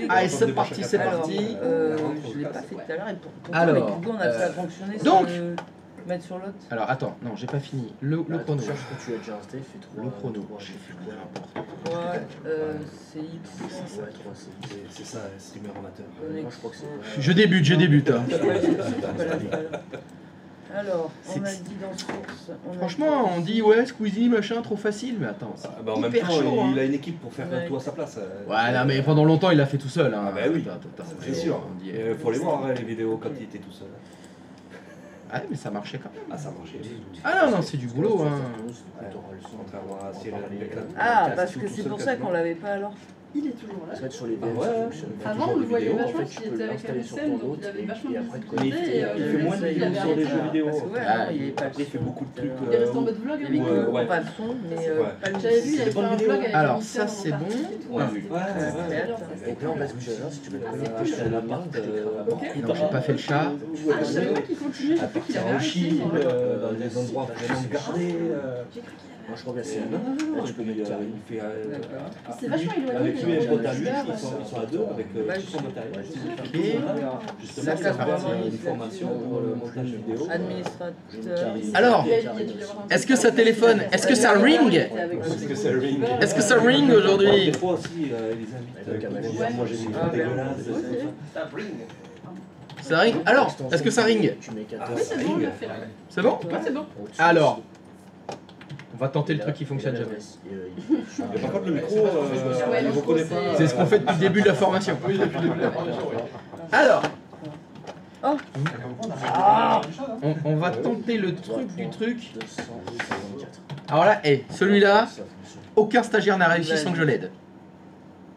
Allez, c'est parti, c'est parti. Je l'ai pas fait tout à l'heure et pourtant Alors, avec Hugo on a fait ça fonctionner donc, sur le mettre sur l'autre. Alors attends, non, j'ai pas fini. Le chrono. Cherche que tu as déjà installé, fais 3. Le chrono. J'ai fait quoi n'importe. Ouais, c'est X. Ouais, 3, c'est ça, streamer amateur. Moi je crois que c'est. Je débute. Hein. Alors, on a dit dans source. Franchement, on dit ouais, Squeezie, machin, trop facile, mais attends, c'est en même hyper temps, chaud. il Hein. a une équipe pour faire tout à sa place. Ouais, non, mais pendant longtemps, il l'a fait tout seul. Hein. Ah bah oui, c'est sûr. Il faut les voir, hein, les vidéos, quand il était tout seul. Ah mais ça marchait quand même. Ah, ça marchait. Ah non, c'est du boulot. Hein. Contrairement à Cyril Beckham. Ah, parce que c'est pour ça qu'on l'avait pas alors. Il est toujours là. C'est vrai que sur les VM, ouais. ça fonctionne. Avant, on le voyait vidéo, vachement en fait, tu qu'il peux était avec l'installer sur MSN, ton donc autre il avait vachement et de après te Mais visibilité. il fait moins de vidéos sur les jeux vidéo. Parce que ouais, Ah, il est pas Il fait beaucoup de trucs. Il est resté en mode vlog avec ouais. ouais. Pas le son, mais j'avais vu, il avait fait un vlog avec Alors, un ça, mixeur c'est en bon. partie et tout. Ouais. C'était Ouais. Donc là, en fait, ce que tu vas faire, c'est que tu vas te connecter sur un appart. Non, j'ai pas fait le chat. Ah, je savais pas qu'il continuait, j'ai cru qu'il avait arrêté. Dans des endroits vraiment gardés. Moi, je reviens, c'est Non, là, tu peux mettre carré. il fait C'est vachement éloigné. avec lui et un pote à lui, Super, ils sont à deux avec tout son matériel. Justement, Ça ça casse fait pas. une formation pour le montage vidéo. Administrateur. Alors, est-ce que ça téléphone? Est-ce que ça ring? Est-ce que ça ring? Est-ce que ça ring aujourd'hui? Des fois aussi, ils les invitent pour dire moi j'ai des trucs dégueulasses. Ça ring? Alors, est-ce que ça ring? Tu mets 4 Ah, ça ring. C'est bon? Ouais, c'est bon. Alors, on va tenter le truc qui fonctionne jamais. Mais par contre, le micro, il ne reconnaît pas. C'est ce qu'on fait depuis le début de la formation. Alors, on va tenter le truc du truc. Alors là, celui-là, aucun stagiaire n'a réussi sans que je l'aide.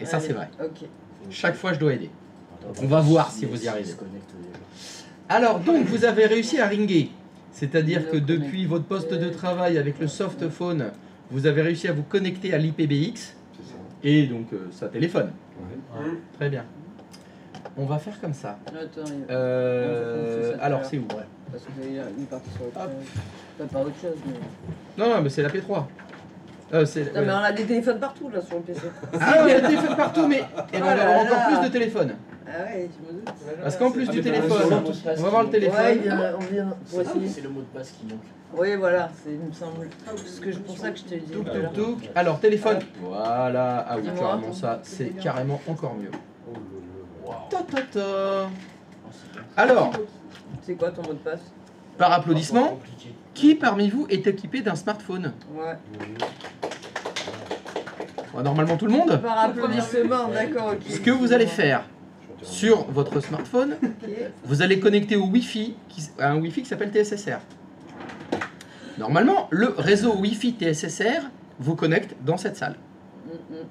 Et ça, c'est vrai. Ok. Chaque fois, je dois aider. On va voir si vous y arrivez. Alors, donc, vous avez réussi à ringuer. C'est-à-dire que depuis votre poste de travail avec le softphone, vous avez réussi à vous connecter à l'IPBX. Et donc, ça téléphone. Très bien. On va faire comme ça. Alors, c'est où? Parce que il y a une partie sur autre chose. Pas autre chose, mais. Non, mais c'est la P3. Non, mais on a des téléphones partout là sur le PC. Ah, il y a des téléphones partout, mais on va avoir encore plus de téléphones. Ah ouais, je me doute. Parce qu'en plus du téléphone, on va voir le téléphone. Ouais, on vient pour essayer. C'est le mot de passe qui manque. Oui, voilà, il me semble. C'est pour ça que je te dis. Touk. Alors, téléphone. Voilà. Ah oui, carrément ça. C'est carrément encore mieux. Ta. Alors, c'est quoi ton mot de passe? par applaudissement, qui parmi vous est équipé d'un smartphone? Ouais. Normalement tout le monde. Par applaudissement, d'accord, ok. Ce que vous allez faire sur votre smartphone, vous allez connecter au Wi-Fi, à un Wi-Fi qui s'appelle TSSR. Normalement, le réseau Wi-Fi TSSR vous connecte dans cette salle.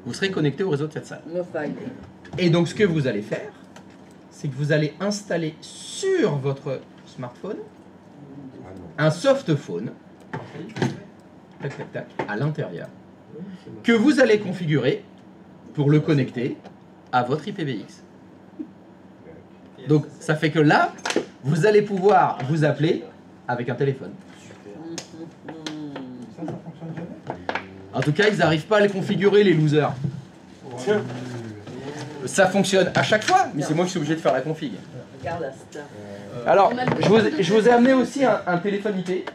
Vous serez connecté au réseau de cette salle. No fag. Et donc ce que vous allez faire, c'est que vous allez installer sur votre smartphone un softphone, à l'intérieur, que vous allez configurer pour le connecter à votre IPBX. Donc ça fait que là, vous allez pouvoir vous appeler avec un téléphone. En tout cas, ils n'arrivent pas à les configurer, les losers. Ça fonctionne à chaque fois, mais c'est moi qui suis obligé de faire la config. Regarde la star. Alors, je vous ai amené aussi un téléphone IP.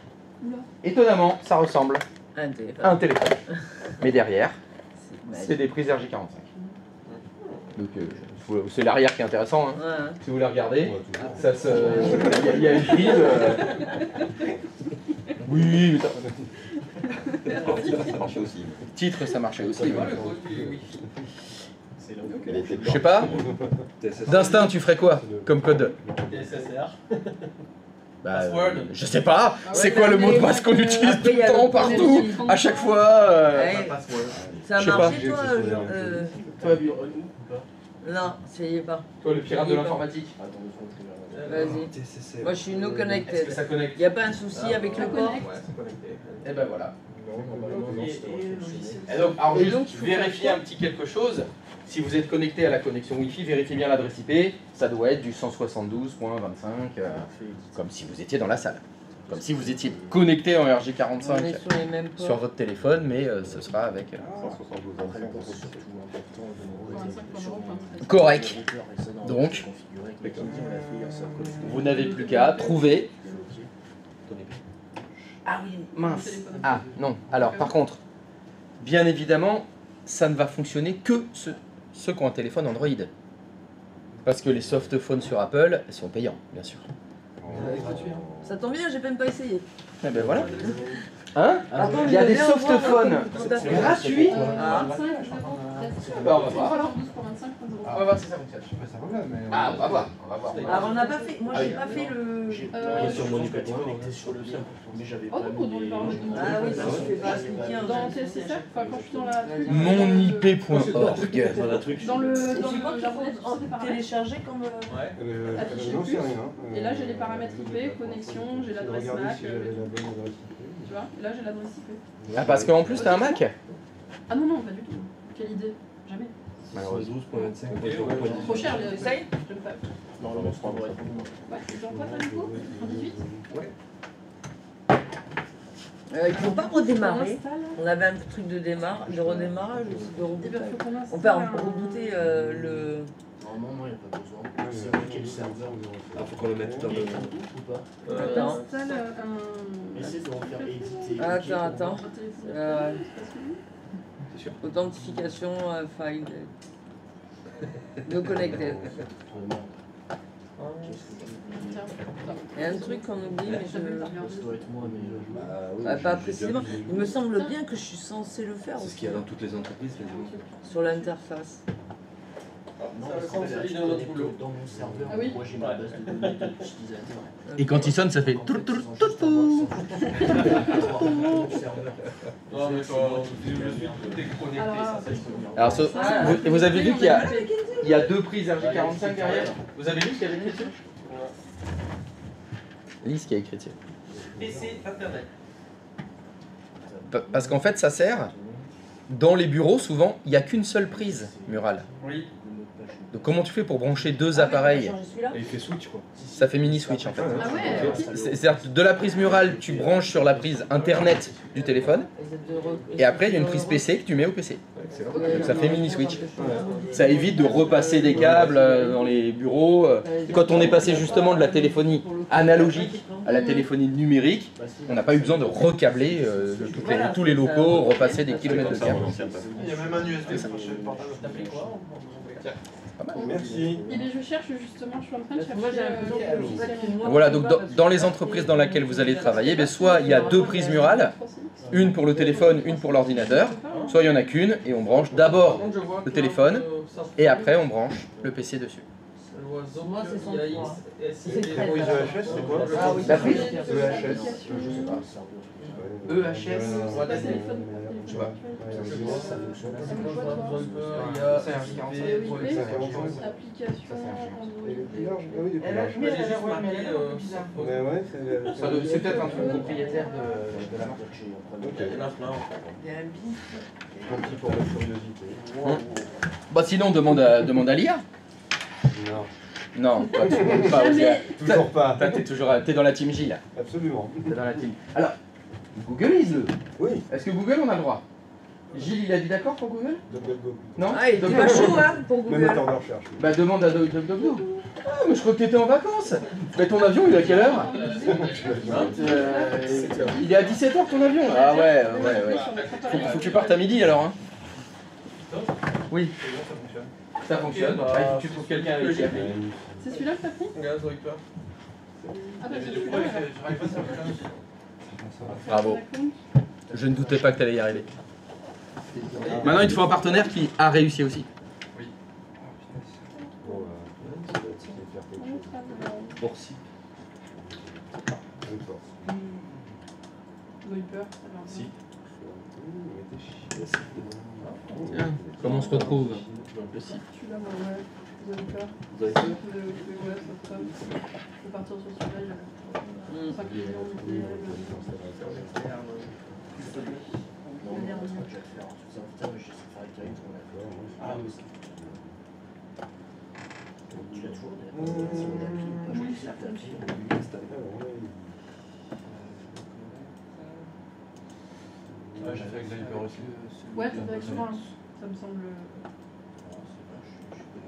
Étonnamment, ça ressemble à un téléphone. Mais derrière, c'est des prises RJ45. Donc, c'est l'arrière qui est intéressant. Hein. Ouais. Si vous voulez regarder, ça se... il y a une prise. Oui, mais Ça marchait aussi. titre, ça marchait aussi. Ouais. Je sais pas. D'instinct, tu ferais quoi comme code? TSSR. Bah, je sais pas. C'est quoi le mot de passe qu'on utilise tout Après, il y le a temps, le partout, à chaque fois Ouais. Ça a Je sais marché pas. toi Non, ça y est pas. Toi, le pirate de l'informatique. Vas-y. Moi je suis no connected. Est-ce que ça connecte? Y a pas un souci avec le port? Ouais, c'est connecté. Et ben voilà. Et donc, alors juste vérifier un petit quelque chose. Si vous êtes connecté à la connexion Wi-Fi, vérifiez bien l'adresse IP. Ça doit être du 172.25, comme si vous étiez dans la salle. Comme si vous étiez connecté en On est RJ45 sur les mêmes sur ports. votre téléphone, mais ce sera avec... 172 Correct. Donc, vous n'avez plus qu'à trouver... Ah oui, mince. Ah non. Alors, par contre, bien évidemment, ça ne va fonctionner que ceux qui ont un téléphone Android. Parce que les softphones sur Apple sont payants, bien sûr. Ça tombe bien, j'ai même pas essayé. Eh ben voilà. Hein? Attends, Il y a je des vais voir softphones tout à fait. gratuits. Ah. Bah, on va voir alors. 12 pour 25 pour 0. On va voir si ça fonctionne. Ah, on va voir. On va voir. Alors on n'a pas fait, moi j'ai pas fait le... sur mon iPad. Mais j'avais Oh, donc, on doit le parler. Ah oui, ça je fais pas appliquer un... Dans TLC Cercle, enfin quand je suis dans la... Monip.org. Dans le... Et Dans tu vois le... qu'il faut télécharger comme... Affiché plus. Et là j'ai les paramètres IP, connexion, j'ai l'adresse MAC. Tu vois, et là j'ai l'adresse IP. Ah, parce qu'en plus, t'as un Mac. Ah non, non, pas du tout. Quelle idée. Jamais. Malheureusement, 12.25. Trop cher, les... Essaye. J'aime pas. Non, non, c'est pas vrai. Ouais, j'en vois pas du coup. En 18. Il faut pas redémarrer. On installe. On avait un truc de redémarrage aussi, de Eh rebooter. ben, faut qu'on installe. On peut rebooter le... Normalement, il n'y a pas besoin. C'est vrai quel serveur. Ah, faut qu'on le mette dans le. Ou pas On Attends. installe un... Essaye de refaire éditer. Attends. C'est pas celui-là. Authentification file. No connected. Tiens, Il y a un truc qu'on oublie, mais Ça doit être moi, mais. pas précisément. Il me semble bien que je suis censé le faire C'est ce aussi. qu'il y a dans toutes les entreprises, quasiment. Sur l'interface. Non, dans mon serveur, Ah oui. moi j'ai ma base de données d'utilisateurs. Et quand il sonne, ça fait tout tout tout tout. Alors, vous avez vu qu'il y a deux prises RJ45 derrière. Vous avez vu ce qu'il y avait écrit dessus? Lis ce qu'il y a écrit dessus. PC Internet. Parce qu'en fait, ça sert. Dans les bureaux, souvent, il n'y a qu'une seule prise murale. Oui. Donc comment tu fais pour brancher deux appareils? Et il fait switch, quoi. Ça fait mini switch en fait. Ah ouais. C'est-à-dire que de la prise murale, tu branches sur la prise internet du téléphone, et après il y a une prise PC que tu mets au PC. Donc ça fait mini switch. Ça évite de repasser des câbles dans les bureaux. Quand on est passé justement de la téléphonie analogique à la téléphonie numérique, on n'a pas eu besoin de recabler tous les locaux, repasser des kilomètres de câbles. Il y a même un USB sur le portable. Merci. Et bien, je cherche justement, je suis en train de chercher. Moi j'ai l'impression que Voilà, donc dans les entreprises dans lesquelles vous allez travailler, ben, soit il y a deux prises murales, une pour le téléphone, une pour l'ordinateur, soit il n'y en a qu'une et on branche d'abord le téléphone et après on branche le PC dessus. moi c'est son c'est très Oui, EHS, c'est quoi? Ah oui, La prise EHS, je sais pas. EHS, Je sais pas. Application, c'est peut-être un truc propriétaire de la marque. Il y a un bif. Compris pour la curiosité. Bah sinon demande à l'IA. Non, Non, toi, tu demandes pas aux IA. toujours pas. T'es dans la team J là. Absolument. T'es dans la team. Alors, Googleise-le. Oui. Est-ce que Google on a le droit? Gilles, il a dit d'accord pour Google? DuckDuckGo. Non? Ah, il était pas chaud hein pour Même Google. moteur de recherche. Bah demande à DuckDuckGo. Ah, mais je crois que t'étais en vacances. Mais ton avion, il est à quelle heure? Il est à 17h ton avion. Ah ouais. Faut que tu partes à midi alors. Hein. Oui. Ça fonctionne. Bah, il faut que tu trouves quelqu'un avec qui appeler. c'est celui-là que t'as pris? Ah bah c'est celui-là. Bravo. Je ne doutais pas que tu allais y arriver. Maintenant, il te faut un partenaire qui a réussi aussi. Bon, ça doit être essayer de faire quelque chose. Porci. Viper. Si. Tiens, comment on se retrouve? Le site. Celui-là, moi, ouais. Viper. Vous avez fait? Ouais, ça tombe. Je vais partir sur celui-là. Il y a 5 millions d'unités. Ah oui. Tu l'as toujours Oui, c'est la Ouais, j'ai fait avec Viper aussi. Ouais, c'est directement. Ça me semble.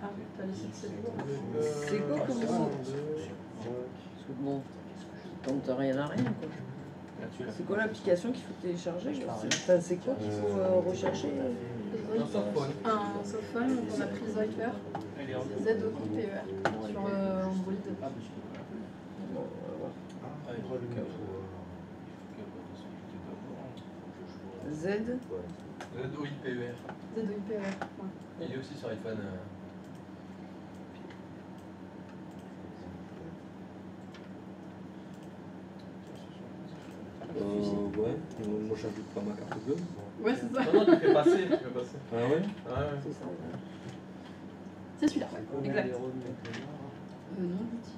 Ah, t'as laissé le CD. C'est quoi comme ça? Parce que bon, quand t'as rien à rien quoi. C'est quoi l'application qu'il faut télécharger? C'est quoi qu'il faut rechercher? Un softphone, donc on a pris Zyper, Z-O-I-P-E-R, sur Android. Z Z-O-I-P-E-R. Z-O-I-P-E-R. Il est aussi sur iPhone. Ouais, moi j'ajoute pas ma carte bleue. Ouais, c'est ça. Non, tu fais passer. Ah ouais? C'est ça. C'est celui-là, ouais, exact. Non, l'outil.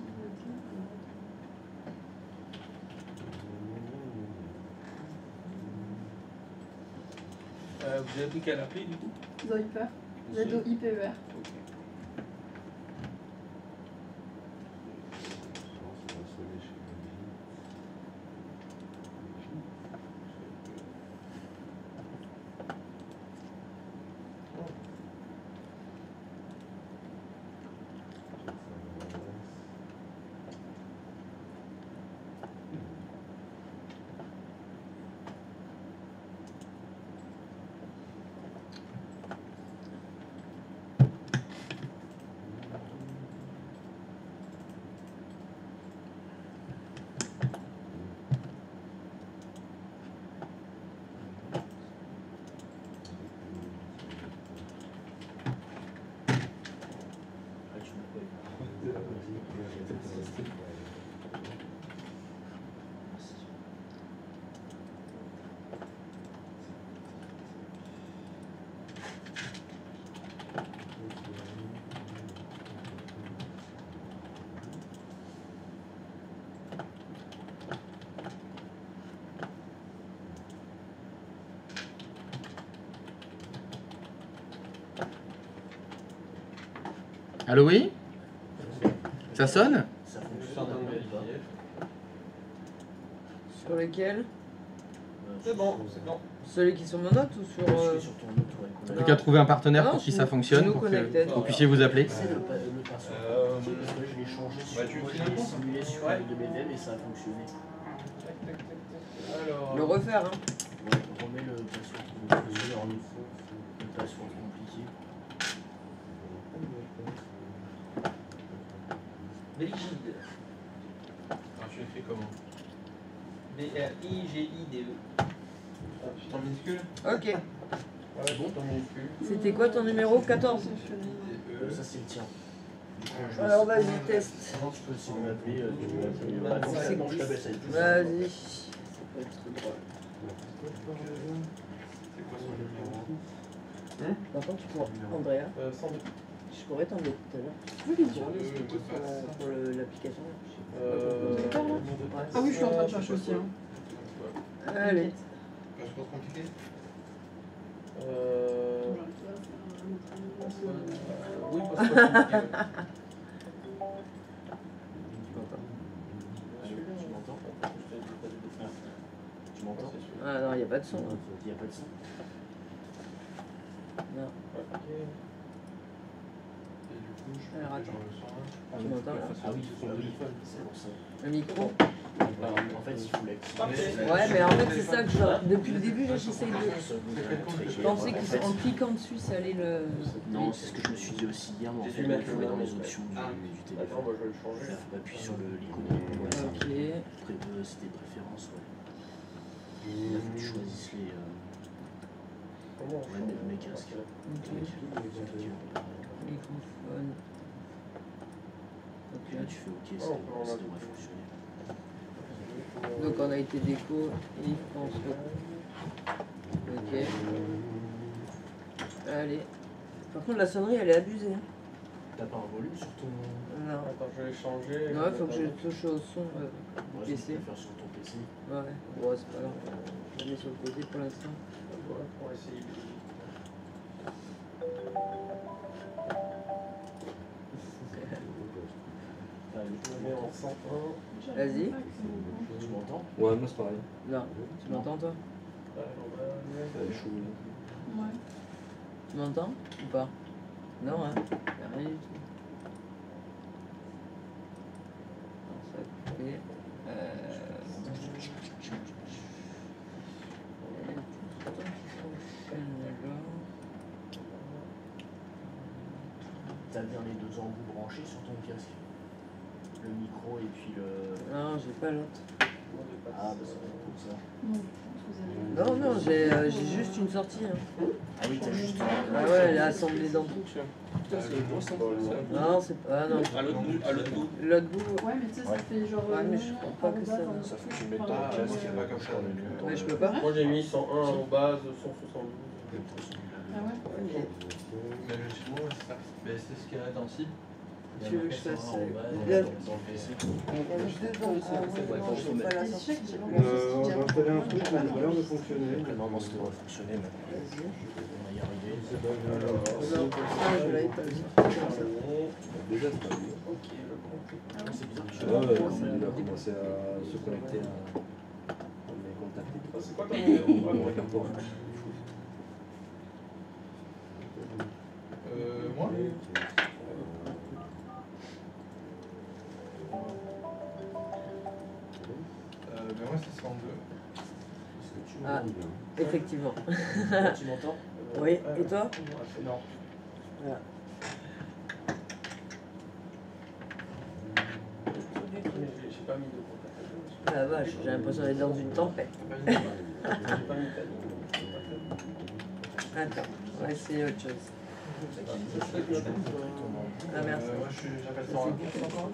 Vous avez pris quelle appli du coup? Zyper, Z-O-I-P-E-R. Allô, oui? Ça sonne? Je suis en train de vérifier. Sur lequel? C'est bon, c'est bon. Celui qui est sur mon note ou sur. Sur ton autre, ouais, Plus qu'à trouver un partenaire Non, pour qui je ça nous- fonctionne, nous pour que connected. vous puissiez vous appeler. C'est le password. Parce que je l'ai changé sur tu moi, fais je un l'ai compte simulé sur Ouais. une de mes VM et ça a fonctionné. Alors. Le refaire, hein. Ouais, remets le password. Le password compliqué. Brigide. Alors tu l'écris comment? B-R-I-G-I-D-E. En minuscule? Ok. Ouais, bon, en minuscule. C'était quoi ton numéro? 14. Ça c'est le tien. Alors vas-y, test. Avant tu peux aussi m'appeler. Attends, C'est bon, je t'appelle ça. Vas-y. C'est quoi son numéro? Par contre, tu pourras. Andrea, 102. je pourrais t'enlever tout à l'heure. Tu peux l'expliquer pour l'application? Ah oui, je suis en train de chercher aussi. Hein. Allez. Password compliqué? Oui, password compliqué. Tu m'entends? Tu m'entends? Ah non, il n'y a pas de son. Il n'y a pas de son. Non. Et du coup, je Alors, fais attends. genre le 101. Tu m'entends là? Ah oui, c'est pour ça. Le micro? En fait, il faut l'activer. Ouais, mais en fait, c'est ça que depuis le début, là, j'essaye de. Je pensais qu'en cliquant dessus, ça allait le. Non, c'est ce que je me suis dit aussi hier, mais en fait, il faut dans les options du Attends, téléphone. moi je vais le changer. Là, faut appuyer sur l'icône de WhatsApp. Ok. Après, c'était préférences, ouais. Là, faut que tu choisisses les. Comment on Ouais, mes casques. Ok. Microphone. Et là, Ok. tu fais OK, ça devrait fonctionner. Donc on a été déco et François. Ok. Allez. Par contre, la sonnerie, elle est abusée. Hein. T'as pas un volume sur ton. Non. Attends, je vais changer. Non, il faut que je touche au son Ouais, PC. tu peux faire sur ton PC. Ouais. Bon, c'est pas grave. Je la mets sur le côté pour l'instant. Voilà, pour essayer. Je me mets en 101. Vas-y. Tu m'entends? Ouais, moi c'est pareil. Non. Tu m'entends toi? Ouais. Tu m'entends ou pas? Non, hein? Y'a rien du tout. Non, ça a coupé. T'as bien les deux embouts branchés sur ton casque. Le micro et puis le... Non, j'ai pas l'autre. Ah bah ça va être pour ça. Non, je vous ai- Non, j'ai juste une sortie. Hein. Ah oui, t'as juste... Ah ouais, elle est assemblée dans tout. Putain, c'est gros ça. Non, c'est pas. Ah non. À l'autre bout. L'autre bout. Ouais, mais tu sais, ça fait genre. Ouais, mais je crois pas que ça- Ça faut que tu mettes ton casque, c'est pas comme ça. Mais je peux pas. Moi j'ai mis 101 en base, 172. Ah ouais. Mais logiquement, c'est ça. Mais c'est ce qu'il y a dans cible. Tu veux que je fasse En bas, là, dans le PC. On va installer un truc, ça a pas l'air de fonctionner. Normalement, ça devrait fonctionner maintenant. On va y arriver. Non, je l'avais pas vu. Déjà, c'est pas bien. C'est bizarre. Tu vois, il a commencé à se connecter à mes contacts. C'est quoi ton On regarde pas. Moi Ben moi c'est 102. Ah, effectivement. Tu m'entends? Oui, et toi? Non. Voilà. J'ai pas mis de contact. Ah la vache, j'ai l'impression d'être dans une tempête. J'ai pas mis de Attends, on va essayer autre chose. Ah merci. Moi j'appelle ça encore.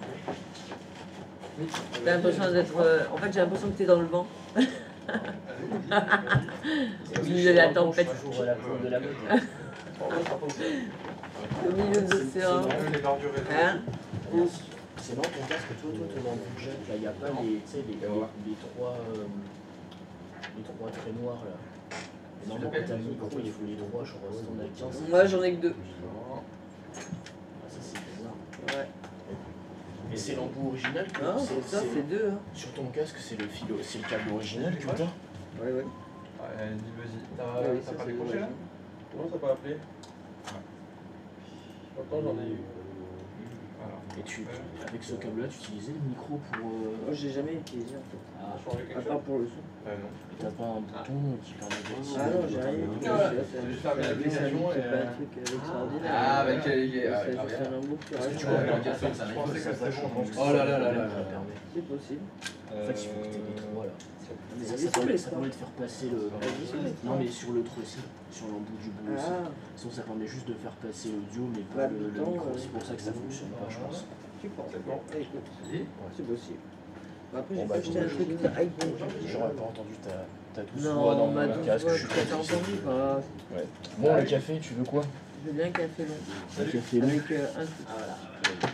J'ai l'impression d'être. En fait, j'ai l'impression que t'es dans le vent. Au milieu de la tempête. Toujours la faute de la mode. Au milieu de l'océan. Les bordures et Hein? C'est dans ton casque, toi, ton embout jet, là, il n'y a pas les, tu sais, les trois traits noirs là. Et normalement, quand t'as le micro, il faut les trois, je crois, si t'en as 15. Moi, j'en ai que 2. Ah, ça, c'est bizarre. Ouais. Et c'est l'embout original que Non, c'est ça, c'est 2. Hein. Sur ton casque, c'est le fil, c'est le câble original que t'as. Ouais, ouais. Ouais, dis vas-y. Oui, T'as ça, pas c'est décroché là? Non, ça n'a pas appelé. Pourtant j'en ai eu. Alors. Et avec ce câble-là, tu utilisais le micro pour. Moi, j'ai jamais utilisé en fait. Ah, Changer À quelque part chose. pour le son. Non. t'as pas un bouton qui permet de. Ah non, j'ai rien. C'est juste fermer l'application C'est et. pas un truc extraordinaire. Ah, avec les. C'est juste un embout que tu Parce que tu rajoutes. vois, dans le casque, ça Je pensais que c'était bon. Oh là là là là. C'est possible. En fait, il faut que t'aies les trois là. Mais Ça, il y a ça permet des ça permet de faire passer le. Non, mais sur l'autre aussi, sur l'embout du bout aussi. Ah, Sinon, ça permet juste de faire passer l'audio, mais Bah, pas le le temps, micro. C'est pour ça que ça fonctionne pas, je pense. tu penses. Bon. Écoute, c'est possible. Bah, après, Bon, j'ai bah, pas acheté un truc de high J'aurais pas entendu ta douce Non, voix dans ma mon douce casque. voix, Je suis tu très t'as triste. entendu pas? Ouais. Bon, le café, tu veux quoi? Je veux bien un café long. Un café long. Avec un sucre. Ah voilà.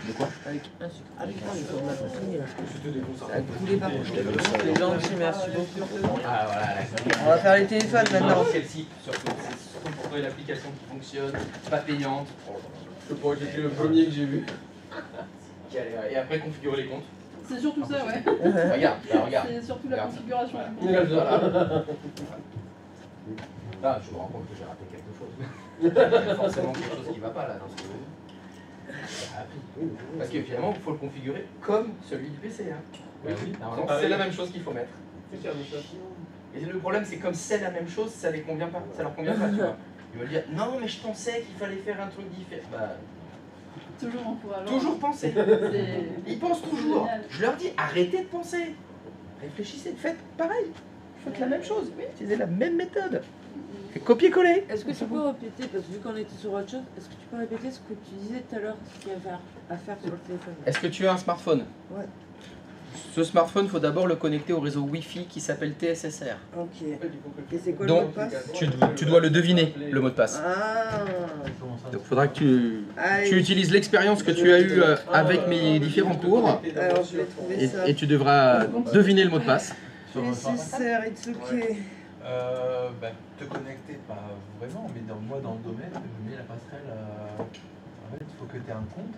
De quoi? Avec un sucre. Ah putain, il faut de la poitrine là. C'était des Ça a coulé partout. Je t'avais ça. Les gentil, merci beaucoup. Ah voilà. On va faire les téléphones maintenant. Celle-ci, surtout. C'est surtout pour toi une application qui fonctionne, pas payante. Je crois que c'était le premier que j'ai vu. Et après configurer les comptes. C'est surtout ça, ouais. Regarde, là, regarde. C'est surtout la Regarde. configuration. Voilà. Là, je me rends compte que j'ai raté quelque chose. Il y a forcément quelque chose qui ne va pas là dans ce que parce que finalement, il faut le configurer comme celui du PC. Hein. Oui. Normalement, c'est la même chose qu'il faut mettre. C'est qui a mis ça? Et le problème, c'est comme c'est la même chose, ça les convient pas. Ça leur convient pas, tu vois. Ils veulent dire non, mais je pensais qu'il fallait faire un truc différent. Bah, Toujours encourageant. toujours penser. C'est- Ils pensent toujours. Génial. Je leur dis arrêtez de penser. Réfléchissez, faites pareil. Faites la même chose. Utilisez la même méthode. Copier-coller. Est-ce que tu peux répéter, parce que vu qu'on était sur autre chose, est-ce que tu peux répéter ce que tu disais tout à l'heure, ce qu'il y avait à faire sur le téléphone? Est-ce que tu as un smartphone? Ouais. Ce smartphone, il faut d'abord le connecter au réseau Wi-Fi qui s'appelle TSSR. Ok. Et c'est quoi le Donc, mot de passe? Tu dois le deviner, le mot de passe. Ah. Donc, il faudra que tu Allez. utilises l'expérience que tu as eue avec mes différents cours Alors je vais trouver ça. et tu devras deviner le mot de passe. Nécessaire, it's okay. Te connecter, pas vraiment, mais moi dans le domaine, je mets la passerelle. En fait, il faut que tu aies un compte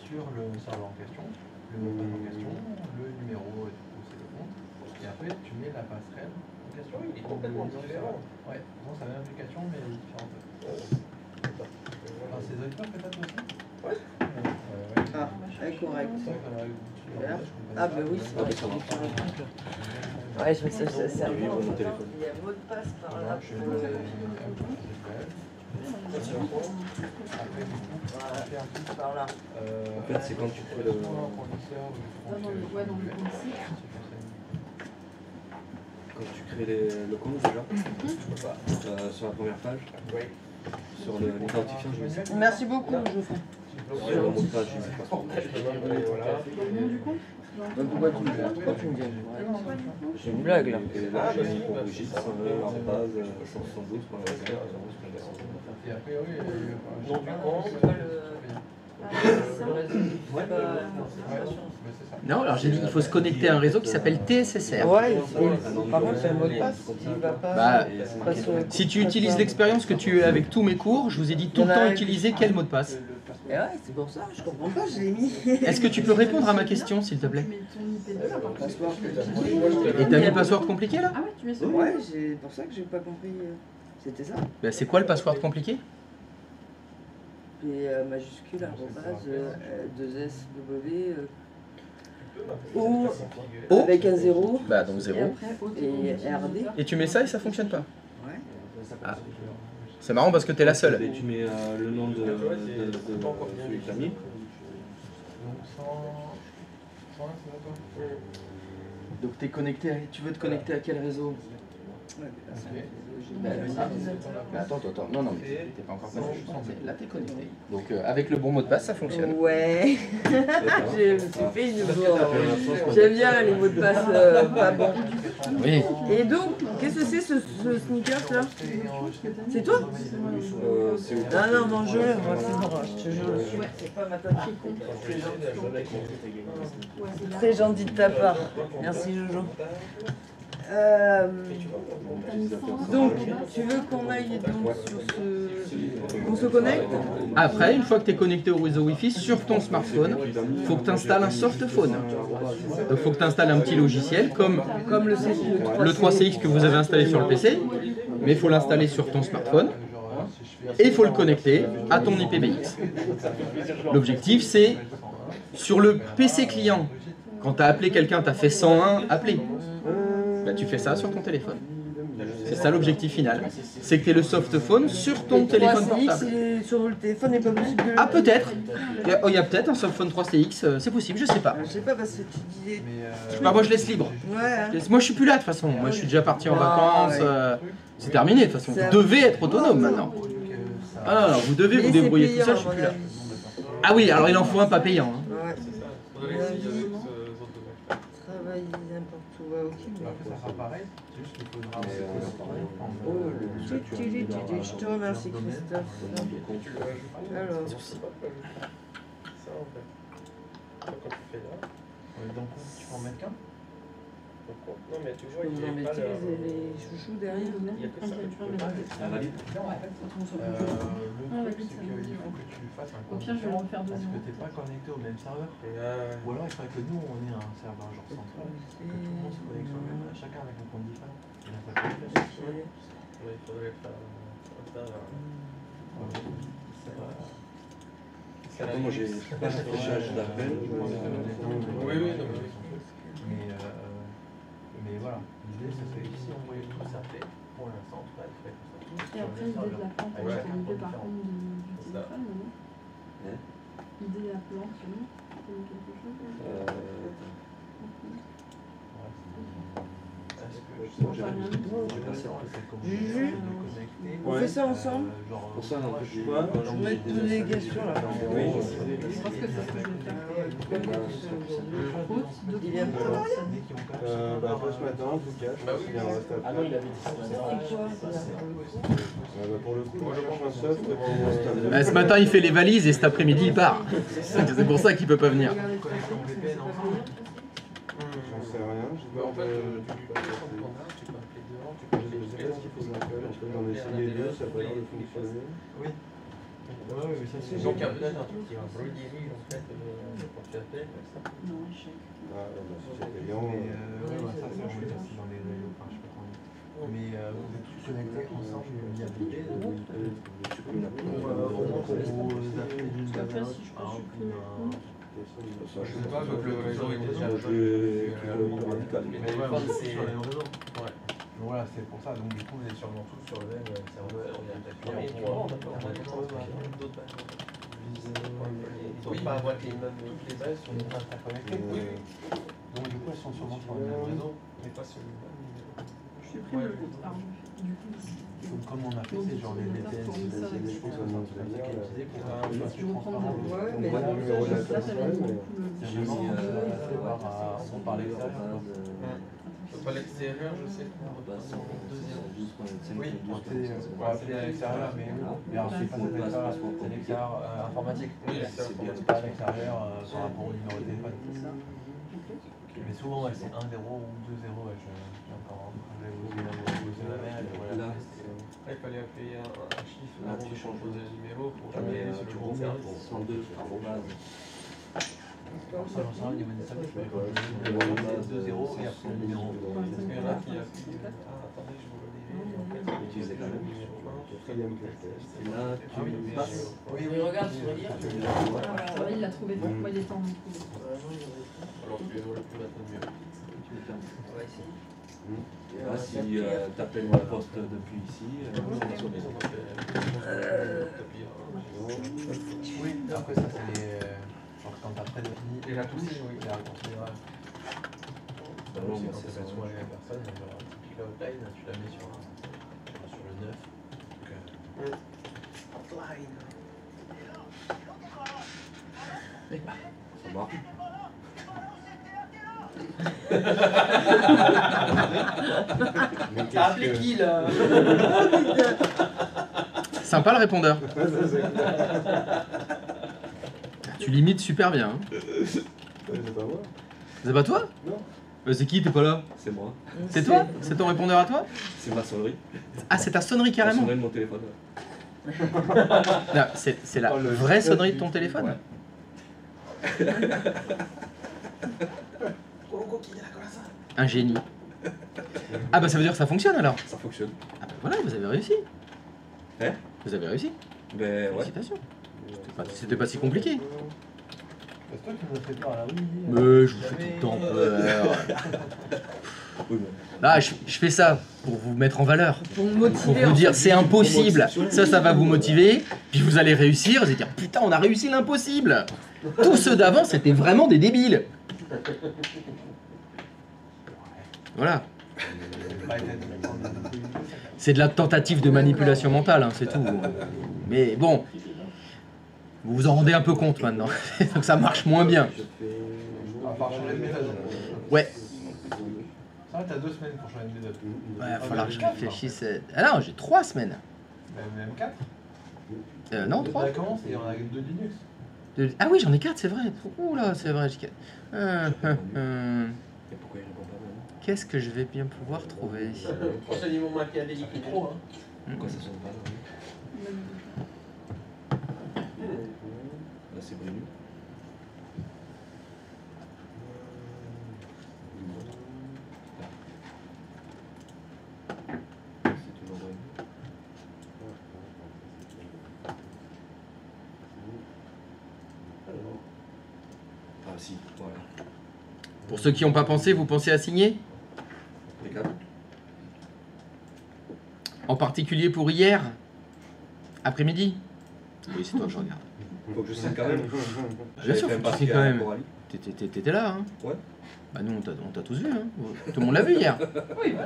sur le serveur en question, le mot de passe en question, le numéro et tout, c'est le compte. Et après, tu mets la passerelle application. Il est complètement différent. Ouais, bon, c'est la même application, mais elle est différente. Enfin, c'est Zoiper que t'as toi aussi? Ouais. Ah, ouais, correct. Ah, bah oui, c'est vrai que c'est différent. Ouais, je vois ça, ça sert. Il y a mot de passe par là pour le. Par là. En fait, c'est quand tu crées le. Ouais, dans le site. Quand tu crées le compte déjà, sur la première page, sur l'identifiant, je me dis. Merci beaucoup, Geoffrey. Sur le mot de passe, je sais pas. Le nom du compte? Pourquoi tu me dis? C'est une blague là. Et là, je suis pour Brigitte, base 172. Et après, oui, Nom du compte. Non, alors j'ai dit qu'il faut se connecter à un réseau qui s'appelle TSSR. Ouais, par contre, c'est un mot de passe. Il va pas. Bah, si tu utilises l'expérience que tu as avec tous mes cours, je vous ai dit tout le temps utiliser quel mot de passe. Et ouais, c'est pour ça, je comprends pas, je l'ai mis. Est-ce que tu peux répondre à ma question, s'il te plaît? Tu mets ton IP2 là par contre. Et t'as mis le password compliqué là? Ah ouais, tu mets ça? Ouais, c'est pour ça que j'ai pas compris. C'était ça. Bah, c'est quoi le password compliqué? Puis majuscule, arrobase, 2SW, O, avec un 0, Bah donc et 0. après et RD. Et tu mets ça et ça fonctionne pas. Ouais. Ah. C'est marrant parce que t'es la seule. Et tu mets le nom de celui que t'as mis. Donc 100, c'est d'accord. Donc t'es connecté, tu veux te connecter à quel réseau? Attends, non, mais t'es pas encore connecté. Là t'es connecté. Donc avec le bon mot de passe ça fonctionne. Ouais. Je me suis fait une bourde. J'aime bien les mots de passe pas bons. Oui. Et donc, qu'est-ce que c'est ce sneakers là? C'est toi? Non, mange-le, moi c'est bon, je te jure. C'est pas ma tasse. Très gentil de ta part. Merci Jojo. Donc, tu veux qu'on aille donc sur ce... qu'on se connecte? Après, une fois que tu es connecté au réseau Wi-Fi sur ton smartphone, il faut que tu installes un softphone. Donc il faut que tu installes un petit logiciel comme le 3CX que vous avez installé sur le PC, mais il faut l'installer sur ton smartphone et il faut le connecter à ton IPBX. L'objectif c'est, sur le PC client, quand tu as appelé quelqu'un, tu as fait 101 appeler. Bah, tu fais ça sur ton téléphone. C'est ça l'objectif final. C'est que tu aies le softphone sur ton téléphone portable. Sur le téléphone n'est pas possible de le... Ah peut-être. Il y a peut-être un softphone 3CX, c'est possible, je sais pas. Je sais pas parce que tu disais... Je sais pas, moi je laisse libre. Ouais. Moi je suis plus là de toute façon. Moi je suis déjà parti en vacances. Ouais. C'est terminé de toute façon. Vous devez être autonome maintenant. Ah non, vous devez vous débrouiller tout seul, je suis plus là. Ah oui, alors il en faut un pas payant. Hein. Ouais. Travailler n'importe où, ouais, ok. Après, ça sera pareil, c'est juste qu'il faudra Je te remercie Christophe. Alors, Ça en fait. Quand tu fais là. Donc, tu peux en mettre qu'un? Non mais tu vois, vous il en n'y a pas mettez les chouchous derrière. Il n'y a que ça que tu peux mettre. Le truc, c'est qu'il faut que tu fasses un Au compte pire, je vais différent refaire parce deuxième. que t'es pas connecté au même serveur. Ou alors il faudrait que nous on ait un serveur genre central, que tout le monde se connecte sur le même, chacun avec un compte différent. Et là, ça peut le faire. Il faudrait faire ça. Moi j'ai pas d'affichage d'appel. Oui, non Mais voilà, l'idée ça serait que si on voyait tout s'appeler, pour l'instant, en tout cas, il faudrait que ça. Et après, l'idée de la plante, elle est connectée par contre du téléphone, non? L'idée de la plante, tu connais quelque chose? On fait ça ensemble? Pour ça, en fait, Je vais mettre toutes les questions là. Je pense que c'est ce que je vais faire. Il vient pas. Après ce matin, en tout cas, je pense qu'il en reste après. Ah non, il avait dit ça. C'est quoi? Pour le coup, moi je cherche un soft pour... Ce matin il fait les valises et cet après-midi il part. C'est pour ça qu'il peut pas venir. J'en sais rien, je En fait, tu sais pas ce qu'il faut que j'appelle, en fait j'en ai essayé deux, ça n'a pas l'air de fonctionner. Oui. Ouais, mais ça c'est. Donc il y a peut-être un truc qui va rediriger en fait quand tu appelles. Non, échec. Ah, bah, si c'est payant... Ouais, ça c'est on met aussi dans les réseaux, enfin je sais pas comment dire. ça. Je sais pas, donc le réseau est déjà Moi, je vais plus radical. Mais le fun, c'est sur les mêmes réseaux. Ouais. Donc voilà, c'est pour ça. Donc du coup, vous êtes sûrement tous sur le même serveur. Il y a ils doivent pas avoir les mêmes. Toutes les bases sont interconnectées. Oui. Donc du coup, elles sont sûrement sur le même réseau, mais pas sur le même. Je suis pris le compte argent. Du coup, Donc comme on a fait, c'est genre les VPN, c'est des choses comme ça qui est utilisé pour faire un choix je reprends transparent. Ouais, mais Voilà, là, le ça, relais. ça, ça va être beaucoup C'est vraiment on par l'extérieur. Pas l'extérieur, je sais. Oui, on appeler à l'extérieur, mais ensuite c'est l'extérieur informatique. Oui, C'est pas à l'extérieur par rapport au numéro de téléphone. Mais souvent, ouais, c'est 1-0 ou 2-0. Ouais, j'ai encore posé ma mère. Là, il fallait appeler un chiffre. Là, tu changes de numéro pour jamais jamais tu le bon refais service. 102 arrobase. Au niveau des services, je vais 2-0 et après le numéro. Parce qu'il y en a qui appuient. Attendez, je vous le dis. Utiliser quand même. Et là, tu passes. Oui, regarde, tu regardes. ça va, il l'a trouvé. Moi, il est temps de le trouver. Alors tu les vois le plus maintenant mieux. Tu le fermes. On va essayer. Là, si tu appelles la poste depuis ici, ça va sonner. Oui, après ça c'est les. Genre quand t'as prédéfini. Et la poussée, oui, la raccourci, ouais. Bah non, C'est moi, quand c'est tu ça. soit la personne, genre typique outline, tu la mets sur le 9. Donc, outline. Ça marche. T'as appelé qui là? Sympa le répondeur. Tu limites super bien. Hein. C'est pas toi? Non. C'est qui? T'es pas là? C'est moi. C'est toi? C'est ton répondeur à toi? C'est ma sonnerie. Ah, c'est ta sonnerie La carrément? sonnerie de mon téléphone. Non, c'est la vraie sonnerie de ton téléphone? Un génie. Ah bah ça veut dire que ça fonctionne alors? Ça fonctionne. Ah bah voilà, vous avez réussi. Hein? Vous avez réussi. Ben ouais. Félicitations. C'était pas si compliqué. C'est toi qui nous as fait peur là, oui. Mais je vous fais tout le temps peur. Oui, bon. Là, je fais ça pour vous mettre en valeur. Pour me Pour motiver. vous dire c'est impossible. Ça va vous motiver. Puis vous allez réussir. Vous allez dire putain, on a réussi l'impossible. Tous ceux d'avant, c'était vraiment des débiles. Voilà. C'est de la tentative de manipulation mentale, hein, c'est tout. Mais bon, vous vous en rendez un peu compte maintenant. Donc ça marche moins bien. On va changer de méthode. Ouais. Ça va, t'as 2 semaines pour changer de méthode. Ouais, il va falloir que je réfléchisse. Ah non, j'ai 3 semaines. Même 4. Non, On 3. a commencé et on a 2 Linux. Ah oui, j'en ai 4, c'est vrai. Ouh là, c'est vrai, j'ai 4. Et pourquoi il répond pas maintenant? Qu'est-ce que je vais bien pouvoir trouver? Enseignement machiavélique. Trop, hein. Pourquoi ça sonne pas là? Là c'est Brinu. C'est toujours Brinu. Ah si, voilà. Pour ceux qui n'ont pas pensé, vous pensez à signer? Les câbles. En particulier pour hier? Après-midi? Oui, c'est toi que je regarde. Faut que je signe quand même. Bien sûr, J'avais fait faut que tu partie signes quand à même. Coralie. T'étais là, hein? Ouais. Bah nous, on t'a tous vu, hein? Tout le monde l'a vu hier. Oui, ouais.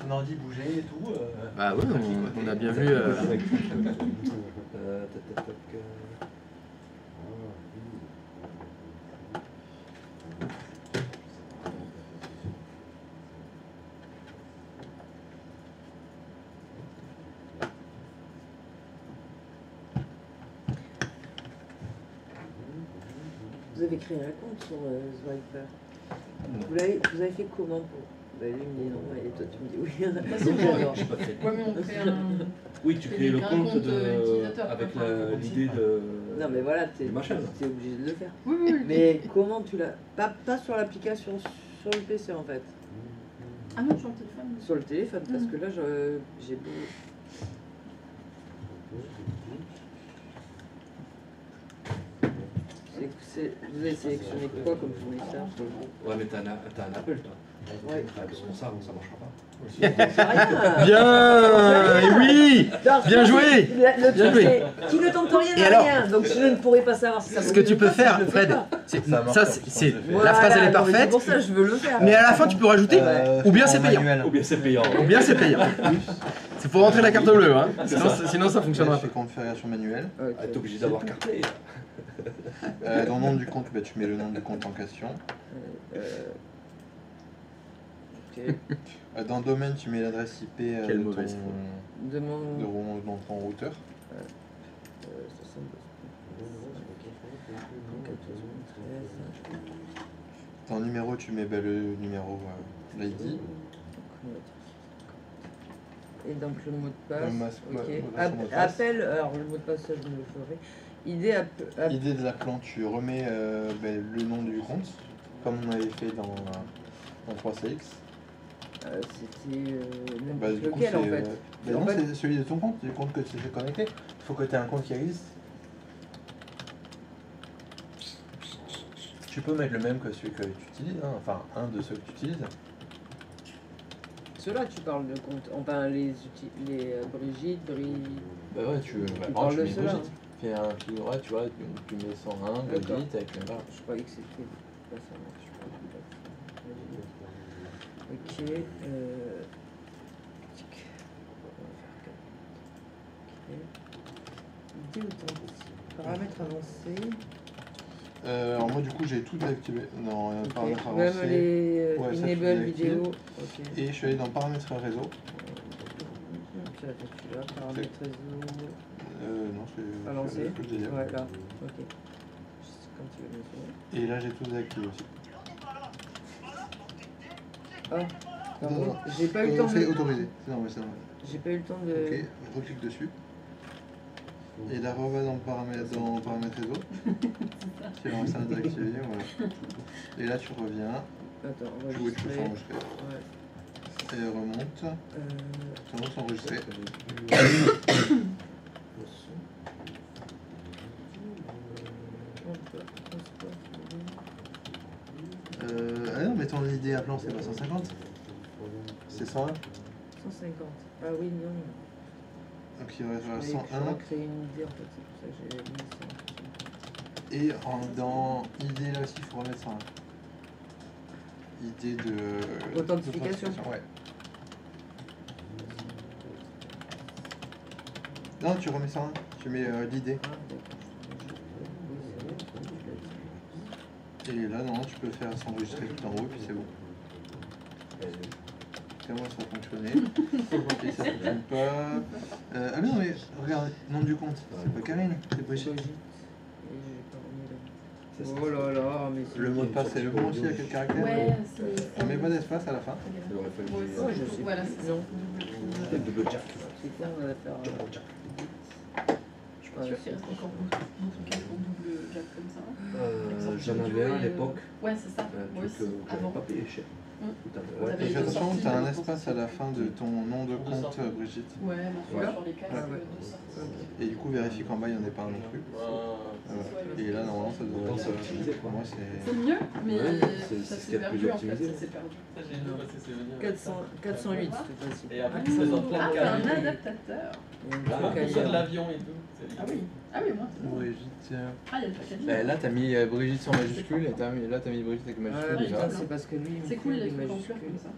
On a dit bouger et tout. Bah ouais, on a bien vu... Vous avez créé un compte sur Swiper. Vous avez fait comment pour... Bah lui il me dit non, et toi tu me dis oui. C'est moi. J'adore. J'ai pas fait. Ouais, mais on crée un. Oui, tu crées le un compte utilisateur, avec quoi. l'idée de. Non mais voilà, t'es Le machin, là. obligé de le faire. Oui, oui, oui. Mais comment tu l'as... Pas sur l'application, sur le PC en fait. Ah non, sur le téléphone. Sur le téléphone, parce que là j'ai beau... vous avez sélectionné quoi comme fournisseur? Ouais, mais t'as un Apple, toi. Ouais. Parce qu'on ça marchera pas. Bien. Et oui. Bien joué. Le Bien truc, joué. c'est qui ne tente rien Et à alors, rien. Donc je ne pourrais pas savoir si ça Ce que tu peux faire, Fred, la phrase elle est parfaite. C'est pour ça que je veux le faire. Mais à la fin, tu peux rajouter ou bien c'est payant. Ou bien c'est payant. Ou bien c'est payant. C'est pour rentrer la carte bleue, hein. Sinon ça fonctionnera pas. Tu fais configuration manuelle. Ah, t'es obligé d'avoir carte-play. Dans le nom du compte, bah, tu mets le nom du compte en question. Dans le domaine, tu mets l'adresse IP de ton routeur. Dans le numéro, tu mets le numéro, l'ID. Et donc le mot de passe. Mot de passe. Appel, alors le mot de passe, ça je me le ferai. Idée de l'appelant, tu remets le nom du compte, comme on avait fait dans 3CX. C'était Du coup, lequel en fait non, c'est celui de ton compte, du compte que tu t'es connecté. Il faut que tu aies un compte qui existe. Tu peux mettre le même que celui que tu utilises, hein, enfin un de ceux que tu utilises. Ceux-là, tu parles de compte, enfin les Brigitte, Bah ouais, tu mets Brigitte. Tu vois, tu mets 101, Brigitte avec le barre. Je croyais que c'était pas ça, non, je crois que c'est pas ça. Ok. Idée authentique. Paramètres avancés. Alors moi du coup j'ai tout désactivé dans paramètres avancés. Même les enable vidéo. Et je suis allé dans paramètres réseau. Là, paramètres réseau. Non, c'est avancé. Ouais, là. Ok. Quand tu veux mentionner. Et là j'ai tout désactivé aussi. Ah, pardon. J'ai pas eu le temps de. C'est autorisé. C'est normal, c'est normal. J'ai pas eu le temps de. Ok, reclique dessus. Et là, reva dans paramètres réseau. Tu vas ça désactiver, voilà. Et là, tu reviens. Attends, tu vois, tu peux s'enregistrer. Ouais. Et remonte. Ça va s'enregistrer. Ah non, mais ton idée à plan, c'est pas 150. C'est 101. 150. Ah oui, non. Donc il restera 101. On va créer une idée en fait, c'est pour ça que j'ai mis 100. Et dans idée là aussi, il faut remettre 101. Idée de. Authentification. Ouais. Non, tu remets 101. Tu mets l'idée. Et là, non, tu peux faire s'enregistrer tout en haut, puis c'est bon. Moi ça va fonctionner. Et ça fonctionne pas. Ah mais non mais regarde, nom du compte, c'est pas Karine, c'est Brigitte. Oh là là, mais le mot de passe c'est le bon aussi, à quel caractère? Ouais, on met pas d'espace à la fin. Il aurait fallu. Ouais, je sais. Voilà, c'est ça. Double jack. C'est quoi, on va faire Double jack. Je pense qu'il reste encore d'autres cartes en double jack comme ça. J'en avais un à l'époque. Ouais, c'est ça. Moi aussi. Avant. Pas payé cher. Et fais attention, tu as un espace à la fin de ton nom de compte, Brigitte. Ouais, mention sur les casques de sortie. Et du coup, vérifie qu'en bas il n'y en ait pas un non plus. Et là, normalement, ça devrait être optimisé. Pour moi, c'est mieux, mais ça s'est perdu en fait. Ça s'est perdu. 408 cette fois-ci. Et après, tu fais dans plein de cas. Un adaptateur. Ça de l'avion et tout. Ah oui, ah oui, moi. Brigitte. Ah, il y a le packaging. Là, t'as mis Brigitte sans majuscule et là, t'as mis Brigitte avec majuscule déjà. C'est parce que lui, c'est cool les trucs en fleurs comme ça.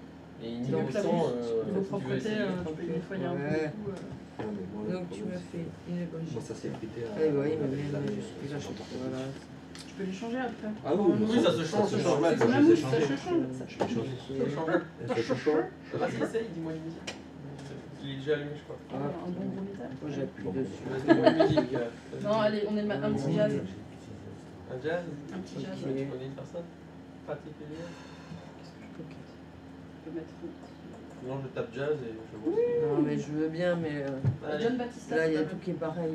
Et il donc là, niveau propreté, tu peux nettoyer un peu et tout. Donc tu me fais une Brigitte. Ça s'est frité à. Ah oui, mais majuscule. Voilà. Tu peux les changer après. Ah oui, ça se change, ça change. C'est même ça se change. Je l'ai changé. Ça change. Vas-y, essaye, dis-moi une musique. Il est déjà allumé, je crois. Un bon gros métal. Moi j'appuie dessus. Dis-moi une musique. Non, allez, on est un petit jazz. Un jazz? Un petit jazz. Tu connais une personne particulière? Je peux mettre Non, je tape jazz et je vois. Non, mais je veux bien, mais John Baptista. là il y a tout qui est pareil.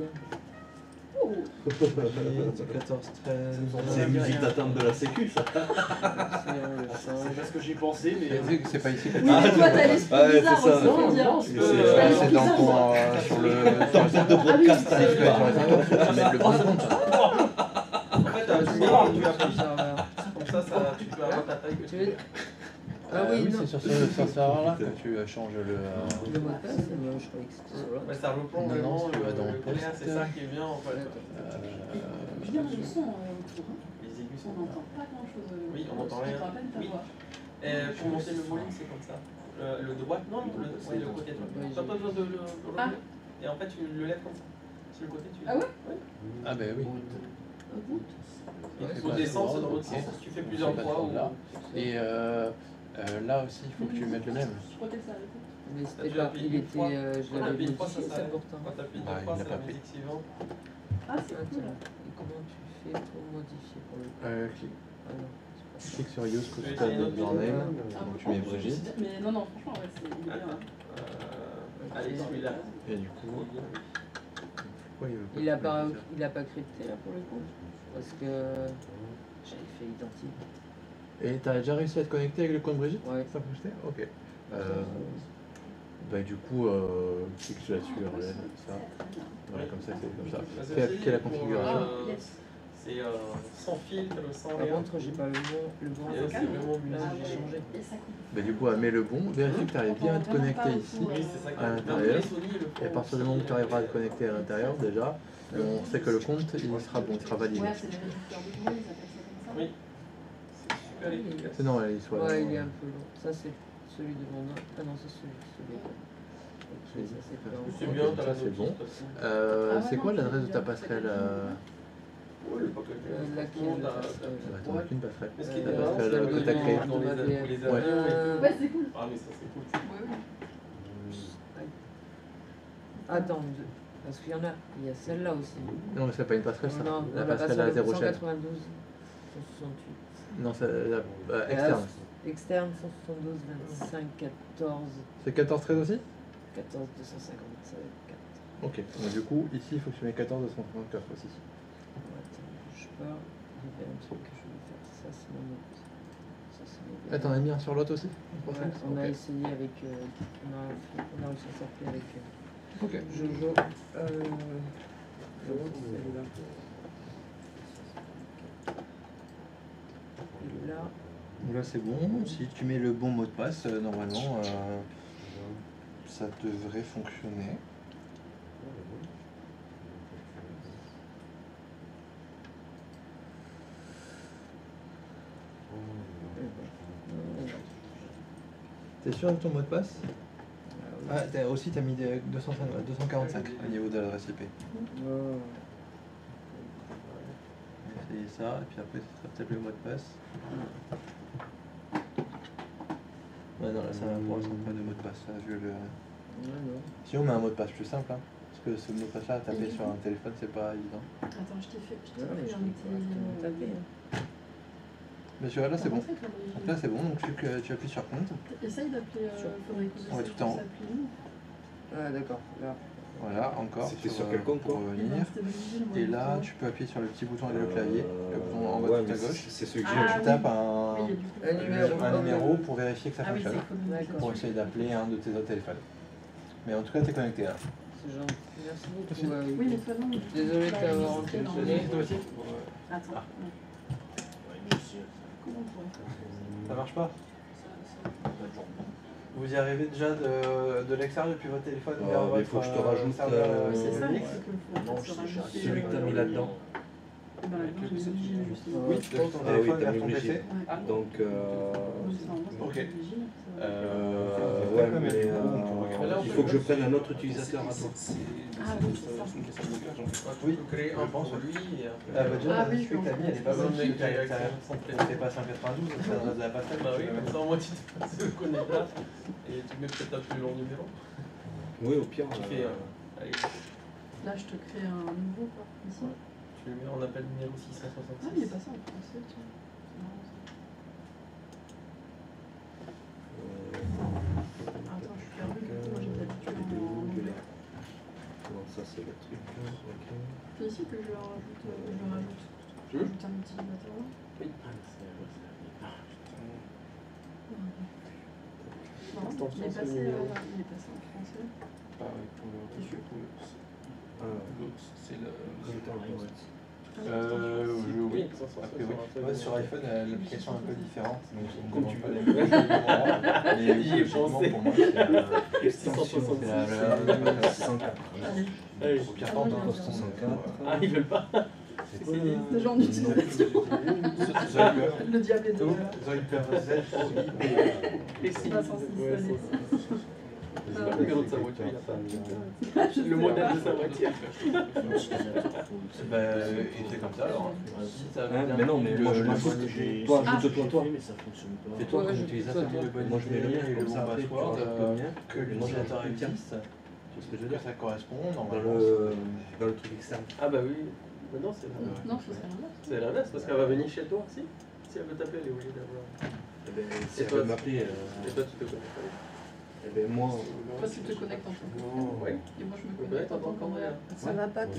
Oh 14, 13. C'est la musique d'attente de la sécu, ça. C'est parce que j'y pensais, mais. C'est pas ici. Oui, mais toi t'as l'esprit bizarre c'est ça. aussi, faut dire. C'est dans ton. Sur le. Dans le de podcast, Tu mets le bon compte. En fait, Comme ça, tu peux avoir ta taille que tu veux. Ah oui, c'est sur ce serveur-là que tu changes le... Le mot de passe, je croyais que c'était sur là. Mais ça reprend vraiment si tu vas dans le clair, c'est ça qui est bien en fait. Je viens du son autour. Les aigus On n'entend pas grand chose. Oui, on n'entend rien. On entend à peine ta Oui. voix. Pour monter le volume, c'est comme ça. Le droit, non, le côté droit. Tu n'as pas besoin de le relever. Et en fait, tu le lèves comme ça. Sur le côté, tu Ah ouais? Ah ben oui. Il faut descendre dans l'autre sens. Tu fais plusieurs fois. Et là aussi, il faut que tu mettes le même. Je crois que ça arrête. Mais c'était pas, il était, je l'avais modifié ça pourtant. Quand tu appuies une fois, c'est la musique suivante. Ah, c'est cool. Et comment tu fais pour modifier pour le coup? Ah non. Clique sur Use Custom Journal, donc tu mets Brigitte. Mais non, non, franchement, ouais, c'est il est bien. Allez, celui-là. Et du coup... Il a pas crypté là pour le coup? Parce que j'avais fait identique. Et t'as déjà réussi à te connecter avec le compte Brigitte? Ouais. Ça fonctionnait? Ok. Bah du coup, clique là-dessus, relève, ça. Voilà, comme ça, c'est comme ça. Fais appliquer la configuration. C'est sans filtre, sans Par rien. contre, j'ai pas le bon. C'est vraiment Là, j'ai changé. Bah du coup, mets le bon, vérifie que tu arrives bien à te connecter ici, Oui, c'est ça qui à l'intérieur. Et à partir du moment où tu arriveras à te connecter à l'intérieur, déjà, on sait que le compte, il sera bon, il sera validé. Ouais, c'est les réducteurs de bruit, ils appellent ça comme ça. Oui. C'est super efficace. C'est normal, il soit là. Ouais, il est un peu long. Ça, c'est celui de mon nom. Ah non, c'est celui-là. Ok, ça c'est pas C'est bien, t'as la c'est bon. notice. C'est quoi l'adresse de ta passerelle laquelle t'en as qu'une passerelle. Mais ce qui est La marrant, passerelle c'est que t'as créée. dans les avions. Ouais, c'est cool. Ah, mais ça, c'est cool. Ouais, oui. Attends, parce qu'il y en a. Il y a celle-là aussi. Non, mais c'est pas une passerelle, ça. Non, La passerelle à 0 chaîne. 192, 168. Non, c'est la externe. Externe 172, 25, 14, C'est 14 13 aussi 14, 257, 4. Ok, donc du coup, ici, il faut que tu mets 14 254 aussi. Attends, je pars. Il y avait un truc que je voulais faire. Ça, c'est mon autre. Ça, c'est mon Ah, t'en as mis un sur l'autre aussi Ouais, on a essayé avec. On a réussi à sortir avec Ok. Jojo. L'autre, celle-là. Et là. Là, c'est bon. Si tu mets le bon mot de passe, normalement, ça devrait fonctionner. T'es sûr de ton mot de passe? Ah, aussi t'as mis 245 au niveau de l'adresse IP. Essayez ça, et puis après ce sera peut-être le mot de passe. Ouais non, là ça va pour l'instant pas de mot de passe, là, vu le... Si on met un mot de passe plus simple, hein, parce que ce mot de passe là, taper sur un téléphone c'est pas évident. Attends, je t'ai fait un petit. Mais tu vois là c'est bon. Donc là c'est bon, donc tu appuies sur compte. Essaye d'appeler. Ouais, tout en haut. Ah d'accord, là. Voilà, encore. C'était sur quel compte pour revenir. Et là tu peux appuyer sur le petit bouton avec le clavier, le bouton en bas tout à gauche. C'est celui que Tu tapes un numéro pour vérifier que ça fonctionne. D'accord. Pour essayer d'appeler un de tes autres téléphones. Mais en tout cas t'es connecté là. C'est gentil. Merci beaucoup. Oui, mais toi non. Désolé de t'avoir entendu. Attends. Ça marche pas? Vous y arrivez déjà de l'extérieur depuis votre téléphone vers votre il faut que je te rajoute C'est ça, Unix. celui que tu as mis là-dedans. Oui, de ton téléphone vers ton PC. Donc, ok. ouais, mais il faut que je prenne un autre utilisateur à toi. Ah oui, c'est ça. Oui, créer un pour lui et après. Ah bah déjà, Ah la oui, liste que t'as mis, elle est pas bonne. C'est pas 192, c'est l'adresse de la passerelle. Bah oui, comme ça au moins tu te connais là et tu mets peut-être un plus long numéro. Oui, au pire. Tu fais. Allez, Là, je te crée un nouveau, quoi. Ici. tu le mets en appel numéro Ah, il est 666. pas ça en français, tiens. C'est marrant, ça. Attends, je suis perdu. Moi, j'ai l'habitude en anglais. Non, ça c'est le truc. C'est ici que je rajoute. Je rajoute un utilisateur. Oui. Non, il est passé en français. Ah oui, pour le. L'autre, c'est le. Oui, a priori. Ouais, sur iPhone, l'application est un peu différente, donc je ne demande pas les mêmes choses. Mais J'y ai pensé. pour moi, c'est 604. Au pire temps, dans 604. Ah, ils veulent pas. Des gens d'utilisation. Le diable est de là. Et C'est pas censé se donner. C'est pas le numéro de sa voiture, il a pas. Le modèle de sa voiture. Et c'est comme ça alors. Si ça veut bien. Mais non, mais moi je l'ajoute. Toi, ajoute-toi, toi. Mais ça fonctionne pas. Et toi, comme utilisateur, moi je mets le mien et comme ça après tu rajoutes le mien. Que l'utilisateur existe. Tu vois ce que je veux Que dire? ça correspond Dans normalement. le truc externe. Ah bah oui. Mais non, c'est l'inverse. Non, ce serait l'inverse. C'est l'inverse parce qu'elle va venir chez toi aussi. Si elle veut t'appeler, elle est obligée d'avoir. Si elle veut m'appeler. Et toi, tu te connectes pas. Eh ben moi. Toi, tu te connectes en tant que Oui. et moi, je me connecte en tant qu'Andrea. Ça va pas. Mais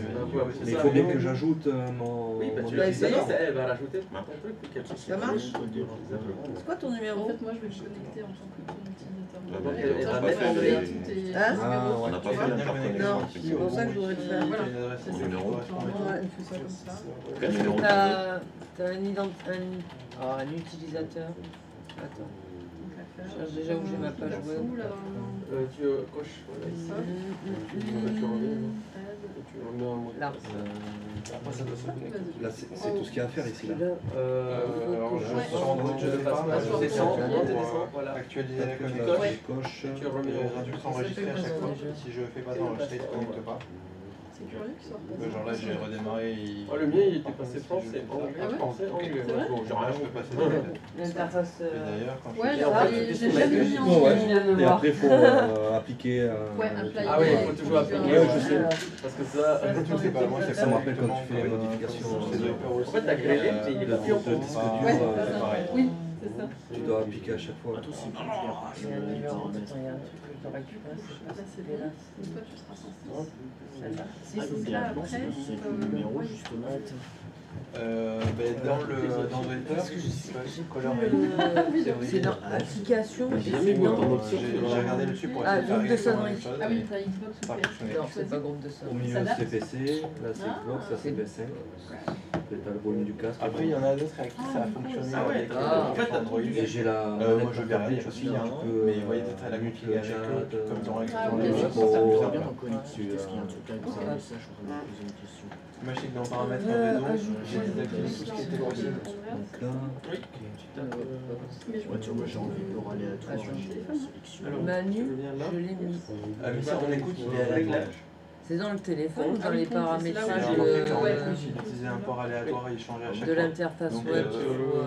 il faut bien que j'ajoute mon. Oui, bah tu mon l'as essayé. essayé, elle va rajouter ton truc pour qu'elle puisse. Ça marche? C'est quoi ton En numéro? fait, moi, je vais me connecter en tant que ton utilisateur. Donc, Et elle comme ça, va je faire vais le- enlever tous tes Hein? numéros. On n'a pas fait l'interconnexion. Non, c'est pour ça que je voudrais le faire. Voilà. Une adresse C'est au ça. numéro. Ouais, on fait ça comme ça. Quel numéro tu veux? T'as un utilisateur. Attends, Donc, la je faire. cherche déjà où j'ai ma page C'est web. où, là, dans le- Tu coches, voilà, ici. Ça. Tu reviens, et tu remets un mot de Là. passe. Après, ça doit se connecter. Là, c'est tout ce qu'il y a à faire ici. Là. Alors, Ouais. sur Android, je ne passe pas. Je descends, Pour, descends, voilà. actualiser la Tu commande. coches. Coche. Tu remets Et réduire s'enregistrer à chaque fois. Si je fais pas d'enregistrer, il ne connecte pas. C'est curieux qu'il soit Genre là, j'ai redémarré. Oh, le mien, il était passé français, anglais, Ah ouais? français, anglais. C'est vrai? Bon, genre là, je peux passer dans le L'interface. Et d'ailleurs, quand Ouais, je Et en là, fait, j'ai jamais mis en Ouais. Je viens de Et voir. après, il faut appliquer. Ouais, apply. Ah oui, il faut toujours appliquer. Ouais, je sais. Parce que ça. je sais pas, moi, c'est Ça me rappelle quand tu fais les modifications. En fait, t'as créé les il est plus en Le disque dur, Ouais, c'est pareil. oui, c'est ça. tu dois appliquer à chaque fois. Il y a un numéro. Attends, il y a un truc que je récupère. Là, c'est bien. Donc, toi, tu seras 106. Celle-là. Si c'est là, après, numéro justement. Dans le Parce que je sais pas, que j'ai Color plus le- c'est dans application. J'ai et jamais vu sinon- un j'ai regardé dessus pour Ah, essayer de faire groupe de exactement la sonnerie. même chose. Ah oui, t'as Xbox ou Pas PS. fonctionné. Non, c'est pas groupe de Au son. milieu, Ça date. c'est PC. Là, c'est Xbox. Ça, c'est PS5. T'as le volume du casque. Après, il y en a d'autres avec qui ça a fonctionné. Ah ouais, avec, en fait, t'as Android. Et j'ai la. Moi, je vais regarder aussi, hein, mais vous voyez, peut-être à la mute compliquer avec eux, comme dans les Ah, dans oui, les oui, jeux, oui. ça Oh. plus Bien simple. en connecter, parce qu'il y a un truc avec ça, mais ça, je suis en train de me poser une question. Moi, je sais que dans paramètres réseau, j'ai désactivé tout ce qui était possible. Donc là. Ouais, tu vois, moi j'ai enlevé port aléatoire, j'ai sélection. Manu, je l'ai mis. Ah, mais ça, on écoute, il est aléatoire. C'est dans le téléphone ou Ah dans oui, les compte, c'est là où paramétrages j'ai J'ai le- remarqué ouais. qu'en écoute, il utilisait un port aléatoire et il changeait à chaque de fois. l'interface Donc, web.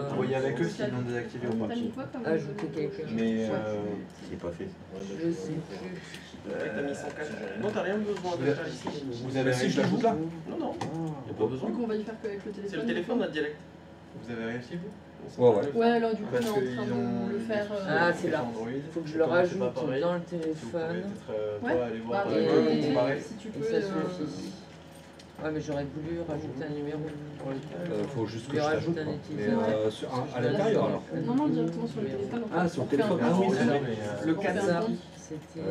vous voyez avec eux s'ils l'ont désactivé ou pas. T'as mis quoi comme Ajouter quelque chose. Mais Il n'est pas fait. Je sais plus. T'as mis 104. Non, t'as rien besoin de faire ici. vous avez réussi, l'ajoute là. Non, non, y a pas besoin. Donc on va y faire qu'avec le téléphone. C'est le téléphone, notre direct. vous avez réussi vous Ouais, ouais. Ouais, alors du coup, Parce on est en qu'ils train ont de le faire. Ah, c'est là. Android. Il faut que je C'est le comment, c'est rajoute pas pareil. dans le Si vous pouvez téléphone. peut-être Ouais. toi, aller voir Bah, et- comparer. si tu Et peux. ça suffit. Ouais, mais j'aurais voulu rajouter un numéro pour le Faut juste Je que je rajoute t'ajoute. un Mais utilisateur. à l'intérieur alors. Non, non, directement sur le téléphone. Ah, sur le On fait un téléphone. compte. Ah oui, c'est ça. Le On fait un 4, Ça, compte. c'était un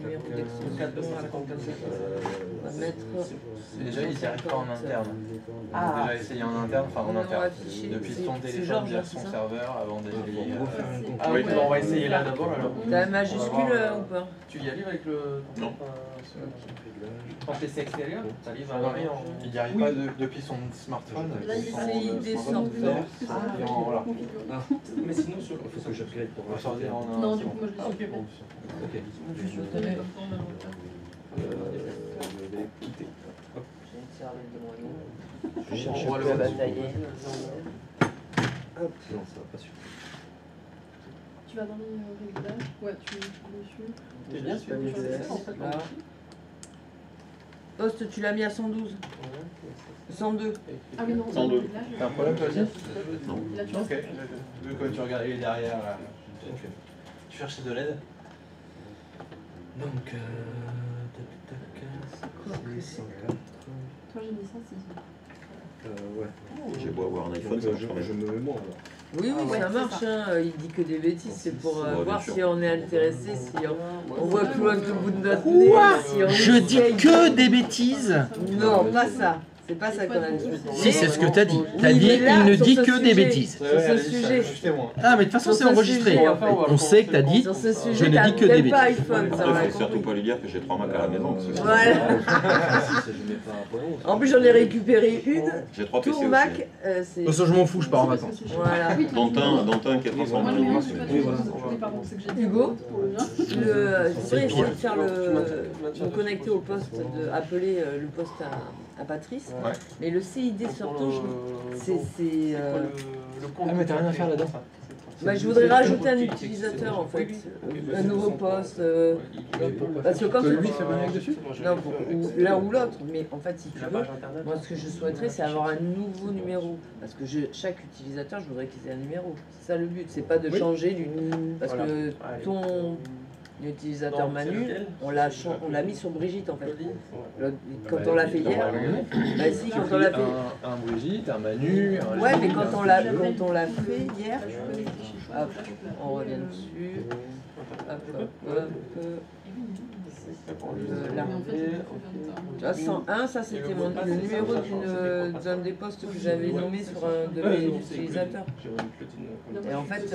numéro d'extension. 4 254. On va mettre. Déjà, ils n'y arrivent pas en interne. Ah. On a déjà essayé en interne, enfin en Numéro interne. affiché. Depuis C'est- son c'est téléphone Georges, via c'est son ça serveur avant d'être Faut lié. refaire un compte. Ah oui, on va essayer là d'abord alors. T'as un majuscule ou pas? Tu y arrives avec le. Non. En PC extérieur, t'arrives à varier en. Il n'y arrive pas depuis son smartphone. Là, il son essaye, il smartphone descend. vert, et en- voilà. Mais sinon, sur. Il faut que j'upgrade pour On va sortir en un. Non, c'est du bon. coup, moi je l'ai supprimé. Ok. Je suis tenue comme ça, on a le retard. Je vais quitter. Hop. J'ai une serviette de moineau. Je cherche On va le batailler. Hop. Non, ça va pas suffire. Tu vas dans les réglages. Ouais, tu vas dessus. T'es bien, tu as mis Là. Poste, tu l'as mis à 112. 102. Ah oui, non, 102. les réglages. T'as un problème toi aussi Non. Là, tu Ok. restes. Vu que tu regardes, il est derrière. Là. Tu cherches de l'aide. Donc, tac, tac, c'est 104. Toi, j'ai mis 106. Ouais. J'ai beau avoir un iPhone, ça marche quand Je même. me mets moi. Oui, oui, Ouais, ça c'est marche. ça. Hein. Il dit que des bêtises. C'est pour Ouais, bien voir sûr. si on est intéressé, si on voit plus loin que le bout de notre nez. Quoi si on Je dis essaye. que des bêtises. Non, pas ça. C'est pas ça qu'on a dit. Si, c'est ce que t'as dit. T'as Oui, dit, mais là, il ne sur dit ce que des sujet, bêtises. Sur ce sujet. Ah, mais de toute façon, c'est Sur ce enregistré. sujet, en fait. On sait que t'as dit, Sur ce je sujet, ne t'as dis que des même pas bêtises. iPhone, ça Il on a faut surtout compris. pas lui dire que j'ai 3 Macs à la maison. parce que Voilà. En plus, j'en ai récupéré une. J'ai 3 PC Tour aussi. Mac, c'est. De toute façon, je m'en fous, je pars en vacances. Voilà. Dont un qui est transformé en Linux. Hugo, c'est essayer de faire me connecter au poste, appeler le poste à Patrice. Ouais. Mais le CID sortant, c'est. Ah, mais t'as rien à faire là-dedans. Bah, je voudrais rajouter un utilisateur en fait, un nouveau poste. Parce que comme Que lui fait bien avec dessus. non, ou l'un ou l'autre, mais en fait, si tu veux, moi ce que je souhaiterais, c'est avoir un nouveau numéro. Parce que chaque utilisateur, je voudrais qu'il ait un numéro. C'est ça le but, c'est pas de changer du. Parce que ton utilisateur Manu, on l'a mis sur Brigitte en fait. Quand on l'a fait hier, bah si, quand on l'a fait. Un Brigitte, un Manu, un. Ouais, mais quand on l'a fait hier, hop, on revient dessus. Hop, hop, hop. Là. Tu vois, 101, ça c'était le numéro d'un des postes que j'avais nommé sur un de mes utilisateurs. Et en fait,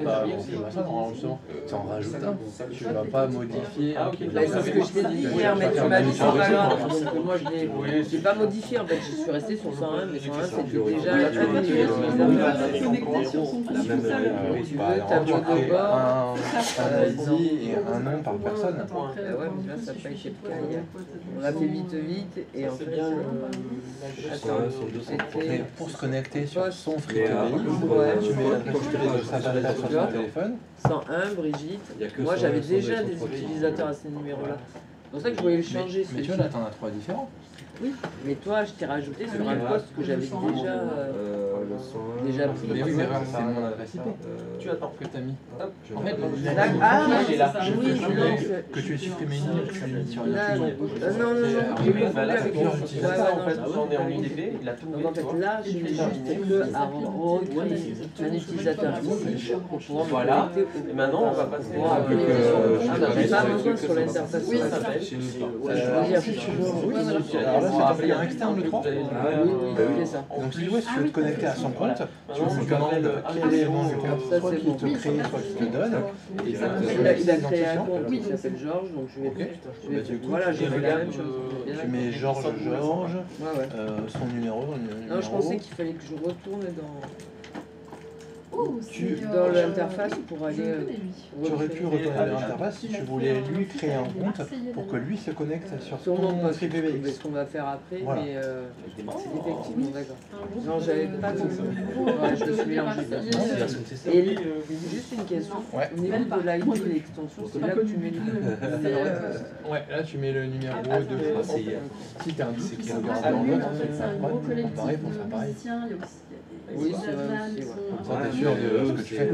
Bah, c'est pas ça, normalement, justement. Tu en rajoutes un. Tu vas pas modifier. c'est ce que je t'ai dit hier, mais tu m'as dit c'est pas grave. Donc moi je l'ai pas modifié en fait, je suis resté sur 101, mais 101 c'était déjà un des utilisateurs. Tu veux, tableau de bord. Un ID et un nom par personne. Ouais, mais là ça n'a pas été le cas hier. On a fait vite et en fait. Attends, c'était. Pour se connecter sur son FreeTV, Ouais. tu mets l'adresse de sa tablette sur son téléphone. 101, Brigitte. Moi j'avais déjà des utilisateurs à ces numéros-là. C'est pour ça que je voulais le changer. Mais tu vois, là t'en as 3 différents. Oui, mais toi je t'ai rajouté sur un poste que j'avais déjà pris. Mais oui, mais c'est mon adresse IP. Tu attends. Que t'as mis. En fait, Ah, il est là. oui, que tu aies supprimé une ligne, tu l'as mis sur là, la non, j'ai eu Bah là, c'est avec que ça, en fait, on est en UDP, il a tout donc en fait là, j'ai juste à recréer un utilisateur ici pour pouvoir me connecter au. Et maintenant, on va passer. J'ai pas besoin sur l'interface. Oui, ça s'appelle. Alors là, c'est un client externe le 3. Oui, c'est ça. Donc si tu veux te connecter à son compte, tu lui demandes quel élément du compte, soit qu'il te crée, soit qu'il te donne. Et ça, Il a créé un compte qui s'appelle Georges, donc je vais voilà, j'ai fait la même chose. tu mets Georges, son numéro. Non, je pensais qu'il fallait que je retourne dans Oh, dans l'interface pour aller. Tu aurais pu retourner dans l'interface si tu voulais lui créer un compte pour que lui se connecte sur Sur mon ton poste, FreePBX. c'est ce qu'on va faire après, Voilà. mais effectivement, d'accord. Non, j'avais pas compris. Ouais, je me suis mélangé. Et juste une question, au niveau de l'ID et l'extension, c'est là que tu mets le numéro de poste. Ouais, là tu mets le numéro de. Si t'as un doute, qui regarde dans l'autre, C'est un gros collectif pareil pour faire de pareil. musiciens, il y a aussi Oui, c'est vrai aussi, qui ouais. sont- Ça, t'es sûr de ce que tu fais.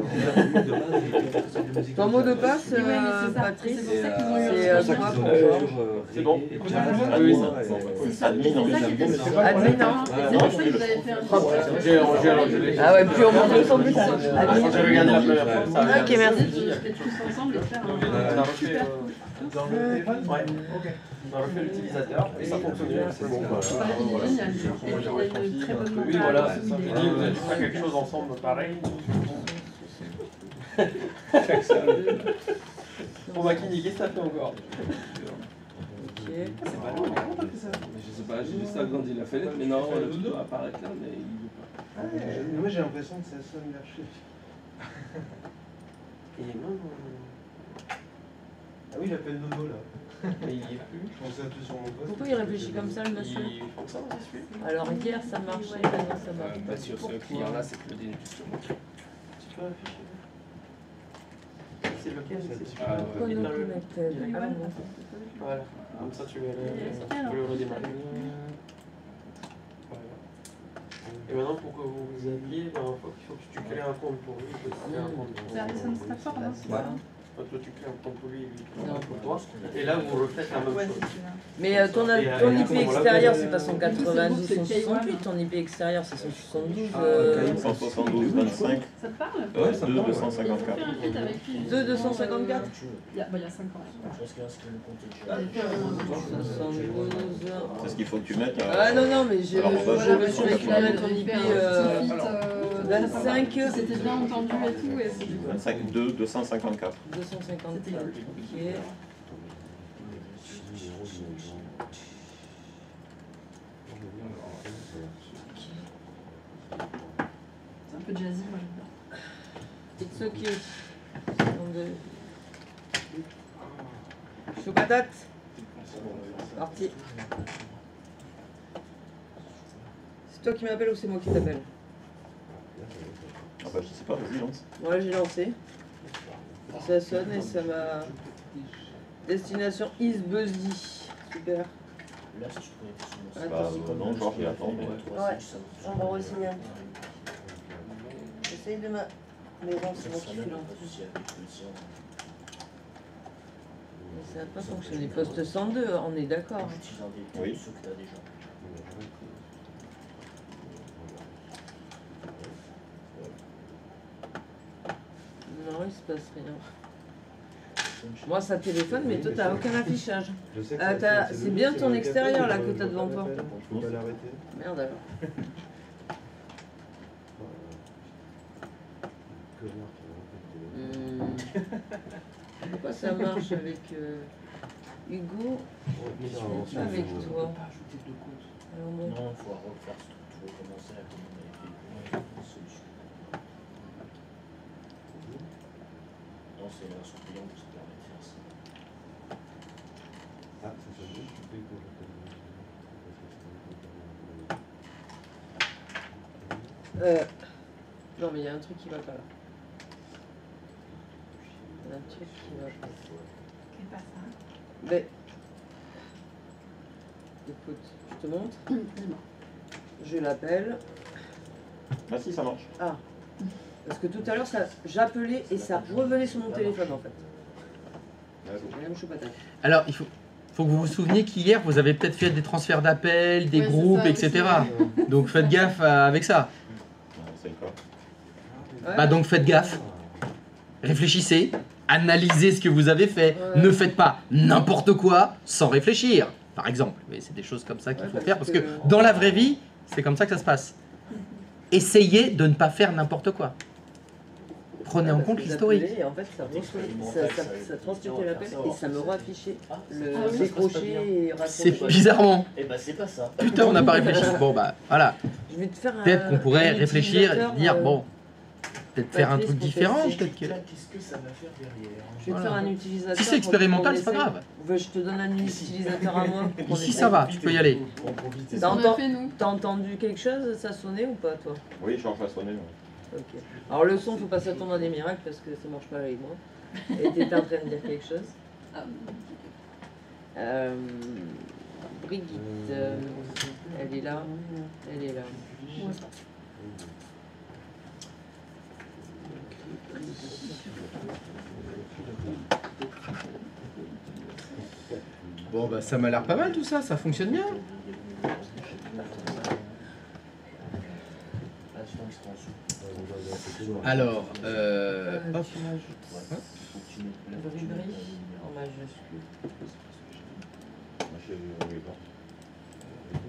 Ton mot de passe, Oui, mais c'est ça. Patrice, C'est pour ça qu'ils ont eu c'est un quoi changement. pour Georges? C'est bon. C'est ça, c'est ça qui était Admin, hein. C'est pour ça que vous avez fait un Ah ouais, plus on monte le son, plus ça. J'avais regardé la première fois. Ok, merci. Je fais tous ensemble et faire On a un refait super. dans le téléphone. Ouais, ok. On a refait l'utilisateur et ça fonctionnait. C'est bon. Voilà, il est génial. Et puis il a une très bonne Oui, voilà, c'est ça. J'ai dit, vous allez faire quelque chose ensemble pareil. Pour Makini, qu'est-ce que t'as fait encore? Ok. C'est pas loin. Je sais pas, j'ai vu ça quand il a fait, mais non, le truc doit apparaître là, mais il veut pas. Moi j'ai l'impression que ça sonne l'archive. Et même. Ah oui, j'appelle Dodo là. Mais il y est plus. Je pensais un peu sur mon poste. Pourquoi il réfléchit comme ça, le monsieur? Il fonctionne, ça suit. Alors hier ça marchait, maintenant ça marche. Pas sur ce client-là, c'est que le début. Tu peux afficher? C'est lequel? Ah, ouais. Connected. Ah non. Voilà. Comme ça, tu vas le redémarrer. Voilà. Et maintenant, pour que vous vous alliez, il faut que tu crées un compte pour lui. Il faut créer un compte pour C'est Harrison Stafford, hein, c'est Ouais. ça? Toi, tu crées un compte pour lui, lui Non. pour toi. Et là, vous refaites la même chose. Mais ton IP extérieur, c'est pas 192, 168. Ton IP extérieur, c'est 172. 172, 25. Ça te parle? Ouais, 2, 254. Fais un feat avec lui. 2, 254. Il y a 5 ans. C'est ce qu'il faut que tu mettes. Ah non, non, mais je me suis récupéré ton IP 25. C'était bien entendu et tout. Et 25, 2, 254. 254. Ok. c'est un peu jazzy, moi j'aime bien. It's ok. Chou patate. Parti. C'est toi qui m'appelles ou c'est moi qui t'appelle? Ah bah je sais pas, vas-y lance. Ouais, j'ai lancé. Ça sonne et ça m'a... Destination East Buzzy. Super. Bah non, genre il attend. Mais... Ouais, on va re-signer. Essaye de ma... Mais non, c'est moi qui fais l'entrée. Mais ça n'a pas fonctionné. Poste 102, on est d'accord. Oui. Non, il se passe rien. Moi, ça téléphone, mais toi, t'as aucun affichage. C'est bien ton extérieur là que t'as devant toi. Merde alors. Pourquoi ça marche avec Hugo? Pas avec toi. Alors, bon. Non, il faut refaire ce truc, tu veux commencer à comment on avait fait une solution. Non, c'est la version payante qui permet de faire ça. Ah, c'est ça. Non, mais il y a un truc qui va pas là. Il y a un truc qui va pas. Qu'est-ce pas ça? Mais. Écoute, je te montre. Dis-moi. Je l'appelle. Ah si, ça marche. Ah. Parce que tout à l'heure, j'appelais et ça revenait sur mon téléphone en fait. Même chou patate. Alors, il faut que vous vous souveniez qu'hier, vous avez peut-être fait des transferts d'appels, des groupes, ça, etc. aussi. Donc faites gaffe avec ça. C'est le cas. Ouais. Bah donc faites gaffe. Réfléchissez. Analysez ce que vous avez fait. Ouais. Ne faites pas n'importe quoi sans réfléchir, par exemple. Mais c'est des choses comme ça qu'il Ouais, faut parce faire parce que- que dans la vraie vie, c'est comme ça que ça se passe. Essayez de ne pas faire n'importe quoi. Prenez en Parce compte que l'historique. j'appelais Et en fait, ça transmettait l'appel et ça me réaffichait le Ah oui. décroché et C'est raccroché. bizarrement. Eh ben c'est pas ça. Putain, on n'a pas réfléchi. Bon bah voilà. Je vais te faire Peut-être qu'on pourrait un réfléchir et utilisateur, dire bon, peut-être faire un papier, truc ce qu'on différent. fait, Peut-être que. Qu'est-ce que ça va faire derrière? Je vais te Voilà. faire un utilisateur. Si c'est pour expérimental, qu'on c'est pas essaye. grave. Je te donne un utilisateur à moi. pour qu'on Ici essaye. ça va, tu peux y aller. C'est ce T'as qu'on a entendu- fait nous. T'as entendu quelque chose? Ça sonnait ou pas, toi? Oui, change la sonner. Ok. Alors le son, faut pas s'attendre à des miracles parce que ça marche pas avec moi. Et t'étais en train de dire quelque chose. Ah, Brigitte, elle est là. Elle est là. ouais. Bon bah ça m'a l'air pas mal tout ça, ça fonctionne bien. Alors, hop. Tu m'ajoutes. Bribri en majuscule.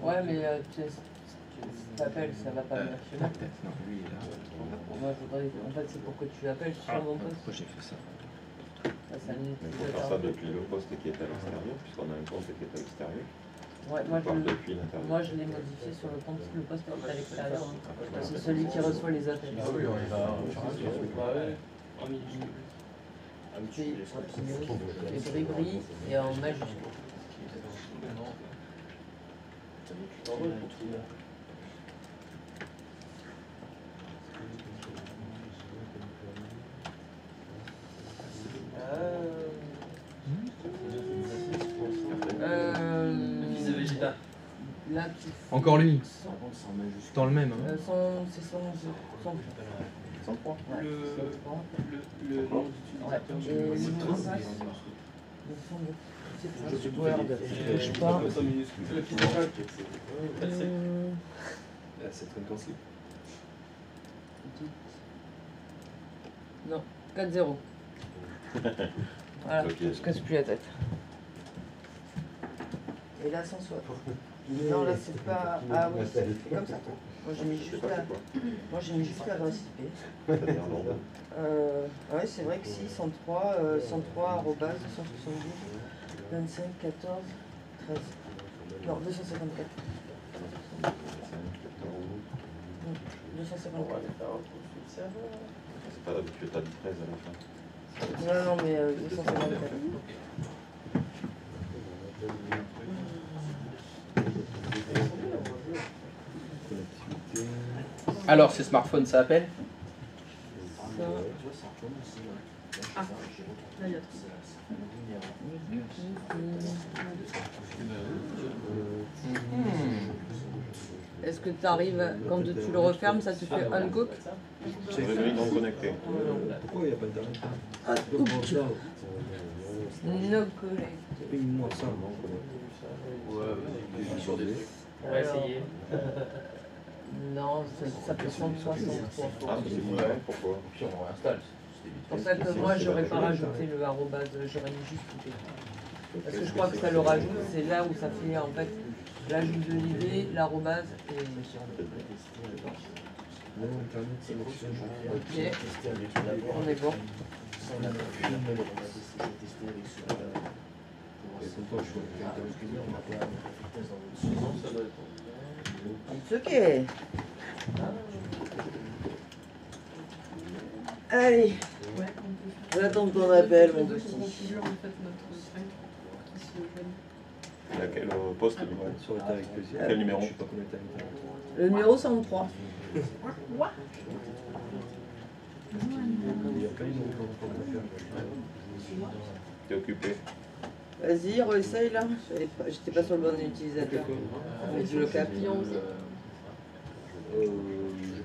Ouais, mais tu t'appelles, ça va pas venir chez moi. Non, lui il est là. Moi, je voudrais. En fait, c'est pourquoi tu l'appelles sur mon poste. Pourquoi j'ai fait ça? Ah, c'est un Il faut faire utilisateur. ça depuis le poste qui est à l'extérieur, puisqu'on a un compte qui est à l'extérieur. Ouais, On part depuis l'intérieur. moi je l'ai modifié sur le poste qui est à l'extérieur. Hein. C'est celui qui reçoit les appels. Ah oui, on y va. C'est Bribri et en majuscule. Là, tu Encore lui, Sans- dans le même. Hein. C'est 103. Le nom d'utilisateur. Word, je sais pas. Le petit c'est très concis. Non, 4-0. Voilà, je se casse plus la tête. Et là, 160. Non, là, c'est pas. Ah oui, c'est comme ça. Moi, j'ai mis juste la. Moi, j'ai mis juste l'adresse IP. Ouais, c'est vrai que si, 103, 103 arrobase 172 25 14 13. Non, 254. 254. C'est pas là que tu as dit 13 à la fin. Non, non, mais 254. Alors, ces smartphones, ça appelle? Ah, là il y a trop. Est-ce que tu arrives, quand tu le refermes, ça te fait uncook? C'est réveillé non connecté. Pourquoi il n'y a pas d'internet? No connect. Paye-moi ça. On va essayer. Non, ça peut 163. Ah, c'est fini, pourquoi? Puis on réinstalle. C'est pour ça que moi, j'aurais pas rajouté le arrobase, j'aurais mis juste IP. Parce que je crois que ça le rajoute, c'est là où ça fait en fait l'ajout de l'idée, l'arrobase et... Ok, on est bon. It's ok. Allez, j'attends ton appel, mon petit. Laquelle poste? Sur le avec plaisir. Quel numéro? Je suis pas connecté à Internet. Le numéro 103. Il y a plein de gens qui faire. T'es occupé? Vas-y, réessaye là. J'étais pas sur le bon utilisateur. Mais je le capte. J'ai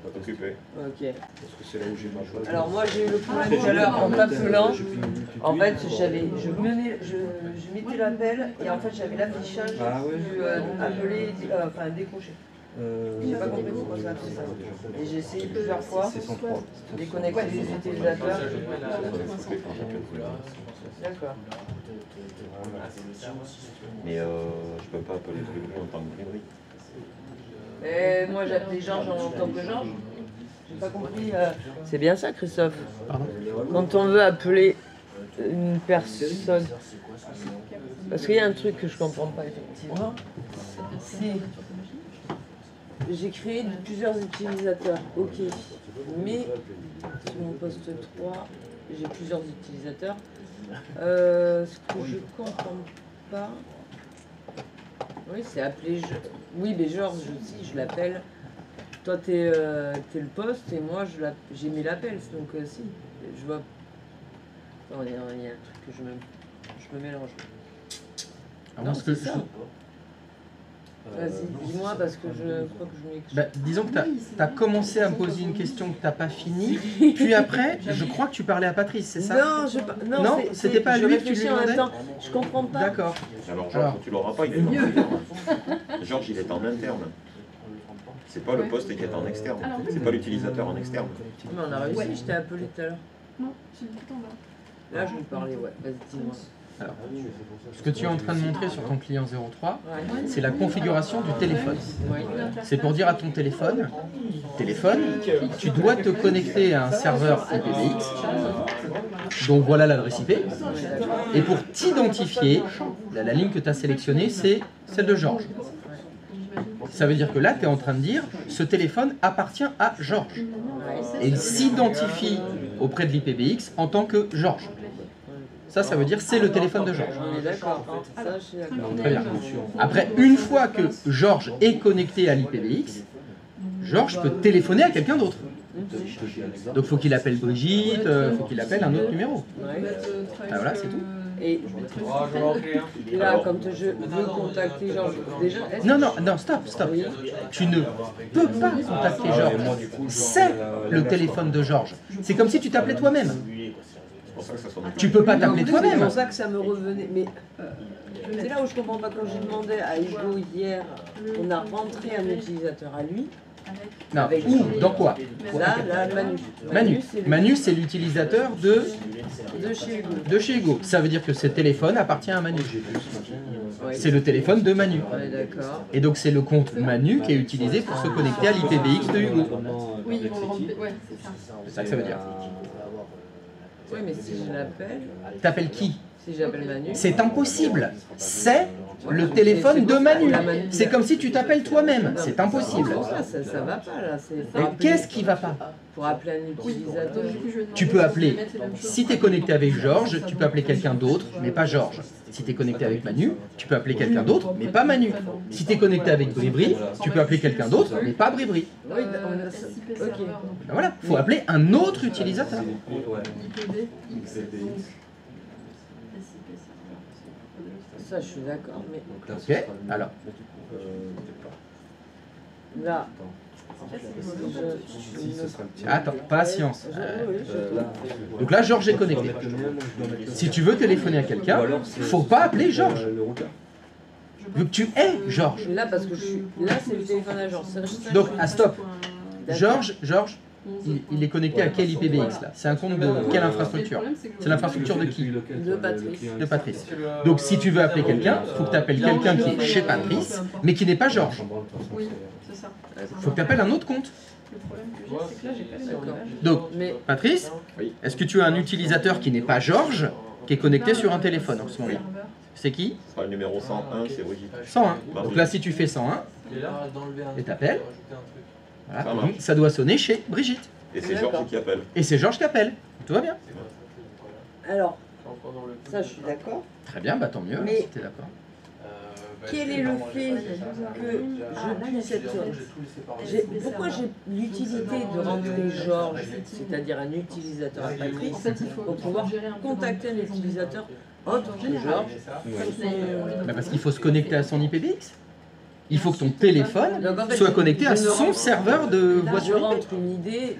pas Occupé. Ok. Parce que c'est là où j'ai ma joie. Alors moi j'ai eu le problème tout à l'heure en t'appelant. En fait je mettais l'appel et en fait j'avais l'affichage du appeler, enfin décrocher. J'ai pas compris pourquoi ça a fait ça. Et j'ai essayé plusieurs fois de déconnecter les utilisateurs. D'accord. Mais je peux pas appeler Grégory en tant que Grégory. Et moi j'appelais Georges en tant que Georges. J'ai pas compris. C'est bien ça, Christophe. Pardon? Quand on veut appeler une personne. Parce qu'il y a un truc que je comprends pas effectivement. C'est. J'ai créé plusieurs utilisateurs, ok. Mais sur mon poste 3, j'ai plusieurs utilisateurs. Ce que je comprends pas. Oui, c'est appelé. Oui, mais Georges aussi, je l'appelle. Toi, t'es le poste et moi, j'ai mis l'appel. Donc, si, je vois. Oh, il y a un truc que je me mélange. Alors, Non, ce que c'est ça. Vas-y, dis-moi parce que je crois que je m'y... Bah, disons que tu as commencé à me poser une question que tu n'as pas finie, puis après, je crois que tu parlais à Patrice, c'est ça? Non, c'était pas à lui que tu lui demandais? Je comprends pas. D'accord. Alors Georges, tu l'auras pas, il est en interne. Georges, il est en interne. C'est pas le poste qui est en externe. C'est pas l'utilisateur en externe. Mais on a réussi, je t'ai appelé tout à l'heure. Non, j'ai dit tout en bas. Là, je lui parlais, ouais. Vas-y, dis-moi. Alors, ce que tu es en train de montrer sur ton client 03, c'est la configuration du téléphone. C'est pour dire à ton téléphone, tu dois te connecter à un serveur IPv6, donc voilà l'adresse IP, et pour t'identifier, la ligne que tu as sélectionnée, c'est celle de Georges. Ça veut dire que là, tu es en train de dire, ce téléphone appartient à Georges, et il s'identifie auprès de l'IPv6 en tant que Georges. Ça veut dire c'est le téléphone de Georges. D'accord. Ça, je suis d'accord. Très bien. Après, une fois que Georges est connecté à l'IPv6, Georges peut téléphoner à quelqu'un d'autre. Donc il faut qu'il appelle Brigitte, il faut qu'il appelle un autre numéro. Ah, voilà, c'est tout. Et là, Alors, quand je veux contacter Georges, déjà, est-ce Non, non, non, stop. Tu ne peux pas contacter Georges. C'est le téléphone de Georges. C'est comme si tu t'appelais toi-même. c'est pour ça que ça sonne. Tu peux pas t'appeler C'est toi-même. pour ça que ça me revenait. Mais c'est là où je comprends pas. Quand j'ai demandé à Hugo hier, on a rentré un utilisateur à lui. Non, Avec- où? Dans quoi? Là, Manu. Manu, c'est l'utilisateur de chez Hugo. Hugo. Ça veut dire que ce téléphone appartient à Manu. Ouais. C'est le téléphone de Manu. Ouais, d'accord. Et donc c'est le compte Manu qui est utilisé pour se connecter à l'IPBX de Hugo. Oui, ils vont le rendre. Ouais, c'est ça. C'est ça que ça veut dire. Oui, mais si je l'appelle, T'appelles qui? si j'appelle Manu. C'est impossible. C'est le téléphone de Manu. C'est comme si tu t'appelles toi-même. C'est impossible. Ça va pas là. C'est Et qu'est-ce qui va pas? pour appeler un utilisateur. Tu peux appeler, si tu es connecté avec Georges, tu peux appeler quelqu'un d'autre, mais pas Georges. Si tu es connecté avec Manu, tu peux appeler quelqu'un d'autre, mais pas Manu. Si tu es connecté avec Bribri, tu peux appeler quelqu'un d'autre, mais pas Bribri. Oui, on a ça. Ok. Ben voilà, il faut appeler un autre utilisateur. Ça, je suis d'accord, mais Ok, alors, là, attends, patience. Donc là, Georges est connecté. Si tu veux téléphoner à quelqu'un, faut pas appeler Georges. Vu que tu es Georges. là, parce que je suis. Là, c'est le téléphone agence. Donc, à stop. Georges, il est connecté à quel IPBX là? C'est un compte de quelle infrastructure? C'est l'infrastructure de qui? De Patrice. De Patrice. Donc si tu veux appeler quelqu'un, il faut que tu appelles quelqu'un qui est chez Patrice, mais qui n'est pas Georges. Oui, c'est ça. Il faut que tu appelles un autre compte. Le problème que j'ai, c'est que là, j'ai pas les D'accord. Donc, Mais Patrice, est-ce que tu as un utilisateur qui n'est pas Georges, qui est connecté sur un téléphone en ce moment-là? C'est qui? Ce sera le numéro 101, c'est Brigitte. 101. Donc là, si tu fais 101, et t'appelles, voilà, donc ça doit sonner chez Brigitte. Et c'est Georges qui appelle. Et c'est Georges qui appelle. Tout va bien. alors, ça, je suis d'accord. Très bien, bah tant mieux, Mais- si t'es d'accord. Quel est le fait que je puisse être. Pourquoi j'ai l'utilité de rentrer Georges, c'est-à-dire un utilisateur à Patrice, pour pouvoir contacter un utilisateur autre que Georges sur son- Bah parce qu'il faut se connecter à son IPBX. Il faut que ton téléphone Donc, en fait, soit connecté à je son rentre- serveur de Je voiture IP. rentre une idée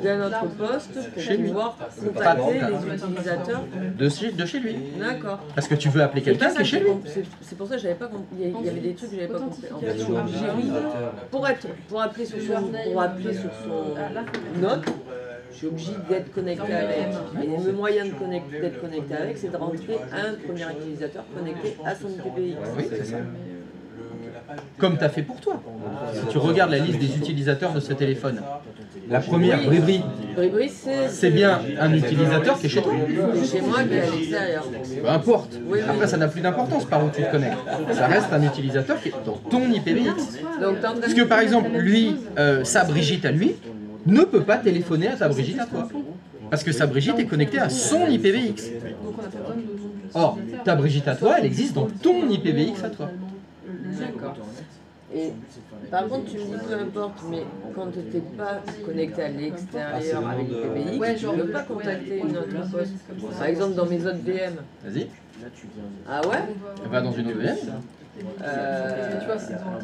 d'un autre poste pour Chez lui. pouvoir contacter les utilisateurs. De chez lui. D'accord. Parce que tu veux appeler quelqu'un qui est chez lui. C'est pour ça que j'avais pas compris. Il y avait des trucs que j'avais pas compris. En fait, je suis obligé, oui, pour appeler sur son note, je suis obligé d'être connecté avec. Et le moyen d'être connecté avec, c'est de rentrer un premier utilisateur connecté à son IPBX. Oui, c'est ça. Comme tu as fait pour toi. Si tu regardes la liste des utilisateurs de ce téléphone, la première, Bribri, Bribri, c'est bien un utilisateur qui est chez toi. c'est chez moi qui est à l'extérieur. Peu importe. Après, ça n'a plus d'importance par où tu te connectes. Ça reste un utilisateur qui est dans ton IPBX. Donc, Parce que par exemple, lui, sa Brigitte à lui, ne peut pas téléphoner à sa Brigitte à toi. Parce que sa Brigitte est connectée à son IPBX. Donc on a pas besoin de Or, ta Brigitte à toi, elle existe dans ton IPBX à toi. D'accord. Et par contre, tu me dis peu importe, mais quand tu n'es pas connecté à l'extérieur avec l'IPBX, tu ne peux pas contacter une autre poste. Par exemple, dans mes autres VM. Vas-y, Ah ouais va dans une autre VM. Tu vois, c'est dans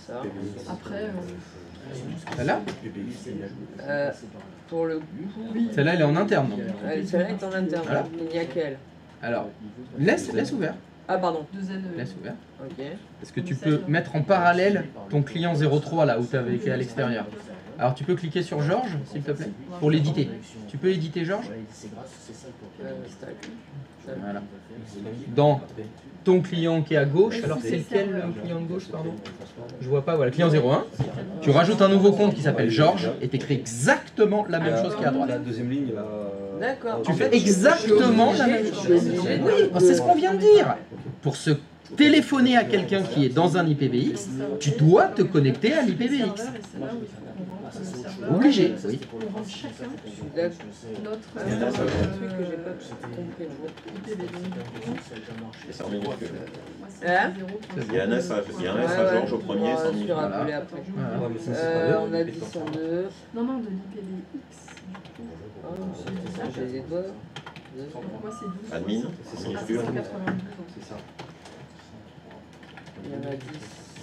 Ça. Après, Celle-là Pour le coup, Celle-là, elle est en interne. donc. celle-là est en interne. Voilà. Il n'y a qu'elle. Alors, laisse ouvert. Ah, pardon. Laisse ouvert. Ok. Parce que tu peux mettre en parallèle ton client 03 là où tu avais été à l'extérieur. Alors tu peux cliquer sur Georges, s'il te plaît, pour l'éditer. Tu peux éditer Georges? Voilà. Dans ton client qui est à gauche, alors c'est lequel le client de gauche, pardon? Je vois pas, voilà, client 01. Tu rajoutes un nouveau compte qui s'appelle Georges et tu écris exactement la même chose qu'il y a à droite. La deuxième ligne, là. D'accord. Tu fais exactement la même chose. Oui, c'est ce qu'on vient de dire. Pour se téléphoner à quelqu'un qui est dans un IPBX, tu dois te connecter à l'IPBX. Obligé, oui. on rentre chacun notre C'est un truc que j'ai pas compris. C'est en minuscule. Hein Il y a un S à Georges au premier, c'est en Je suis minuscule. rappelé après. Voilà. Ouais, mais ça, c'est pas On a dit 102. Non, de l'IPBX. J'ai les doigts. Moi, c'est 12. Admin, Ah, c'est c'est 192. C'est ça. Il y en a 10,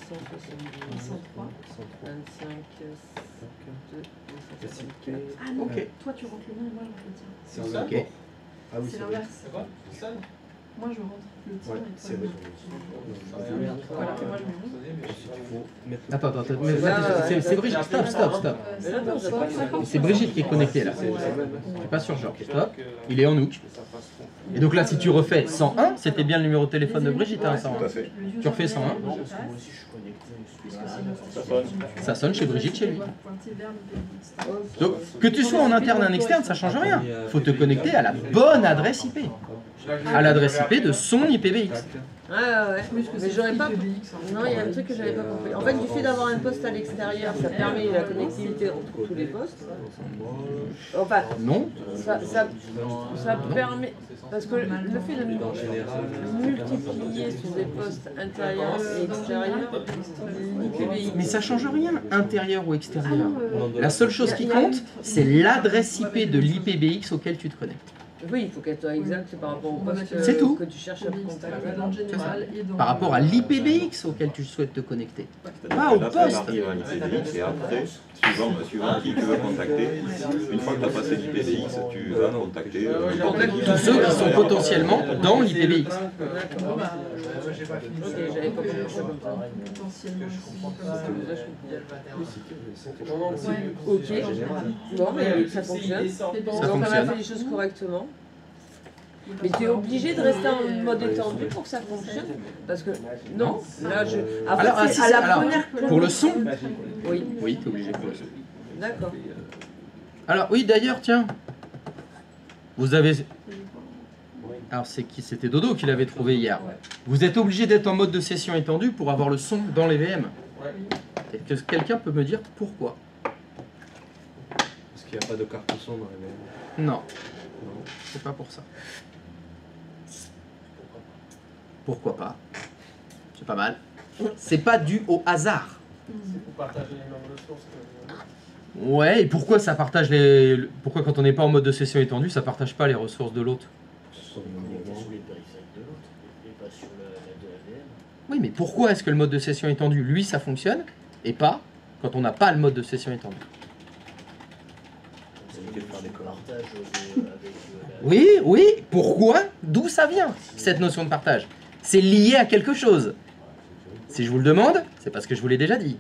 170, 103. 25, 2, 164. Ah non, Ok. toi tu rentres le mien et moi je rentre le tien. C'est ça. Ok. Ah oui, C'est c'est vrai. l'inverse. C'est quoi? Ça? Moi je rentre le tien Ouais, et toi c'est le vrai. mien. Voilà, et moi je mets 11. Attends, mais c'est Brigitte, stop. C'est Brigitte qui est connectée là. Je suis pas sûr, genre, stop. Il est en Nook. Et donc là, si tu refais 101, c'était bien le numéro de téléphone de Brigitte, hein, 101. Tout à fait. Tu refais 101. Non, parce que moi aussi je suis connecté. Ça sonne. Ça sonne chez Brigitte, chez lui. Pointé vers le Donc, que tu sois en interne ou en externe, ça change rien. Faut te connecter à la bonne adresse IP. À l'adresse IP de son IPBX. Ah ouais, mais j'aurais pas. Non, il y a un truc que j'avais pas compris. En fait, du fait d'avoir un poste à l'extérieur, ça permet la connectivité entre tous les postes. Enfin, Non. ça permet. Parce que le fait de multiplier sur des postes intérieurs et extérieurs, l'IPBX. Mais ça change rien, intérieur ou extérieur. La seule chose qui compte, c'est l'adresse IP de l'IPBX auquel tu te connectes. Oui, il faut qu'elle soit exacte par rapport au poste C'est tout. que tu cherches à contacter. dans le général et dans Par rapport à l'IPBX auquel tu souhaites te connecter. Pas au Là, poste. c'est parti à l'IPBX et après, suivant qui tu veux contacter, une fois que tu as passé l'IPBX, tu vas contacter Tous ceux qui sont potentiellement dans l'IPBX. D'accord. Ok, j'avais pas compris ça comme ça. potentiellement. Ok. Bon, mais ça fonctionne. Ça Donc on a fonctionne. fait les choses correctement. Mais tu es obligé de rester en mode étendu pour que ça fonctionne. Parce que non, là je. Après, Alors, c'est à la alors, première. pour le son, Oui, oui, t'es obligé pour le son. d'accord. Alors oui, d'ailleurs, tiens, vous avez. Alors c'est qui? C'était Dodo qui l'avait trouvé hier. Vous êtes obligé d'être en mode de session étendue pour avoir le son dans les VM. Est-ce que quelqu'un peut me dire pourquoi? Parce qu'il n'y a pas de carte son dans les VM. Non, c'est pas pour ça. Pourquoi pas? C'est pas mal. C'est pas dû au hasard. C'est pour partager les mêmes ressources que... Ouais, et pourquoi ça partage les. Pourquoi quand on n'est pas en mode de session étendue, ça partage pas les ressources de l'autre? Connecté sur les périphériques de l'autre et pas sur la de la VM. Oui, mais pourquoi est-ce que le mode de session étendue, lui, ça fonctionne, et pas quand on n'a pas le mode de session étendue? Vous avez fait des partages avec la... Oui, oui, pourquoi? D'où ça vient, cette notion de partage? C'est lié à quelque chose. Si je vous le demande, c'est parce que je vous l'ai déjà dit.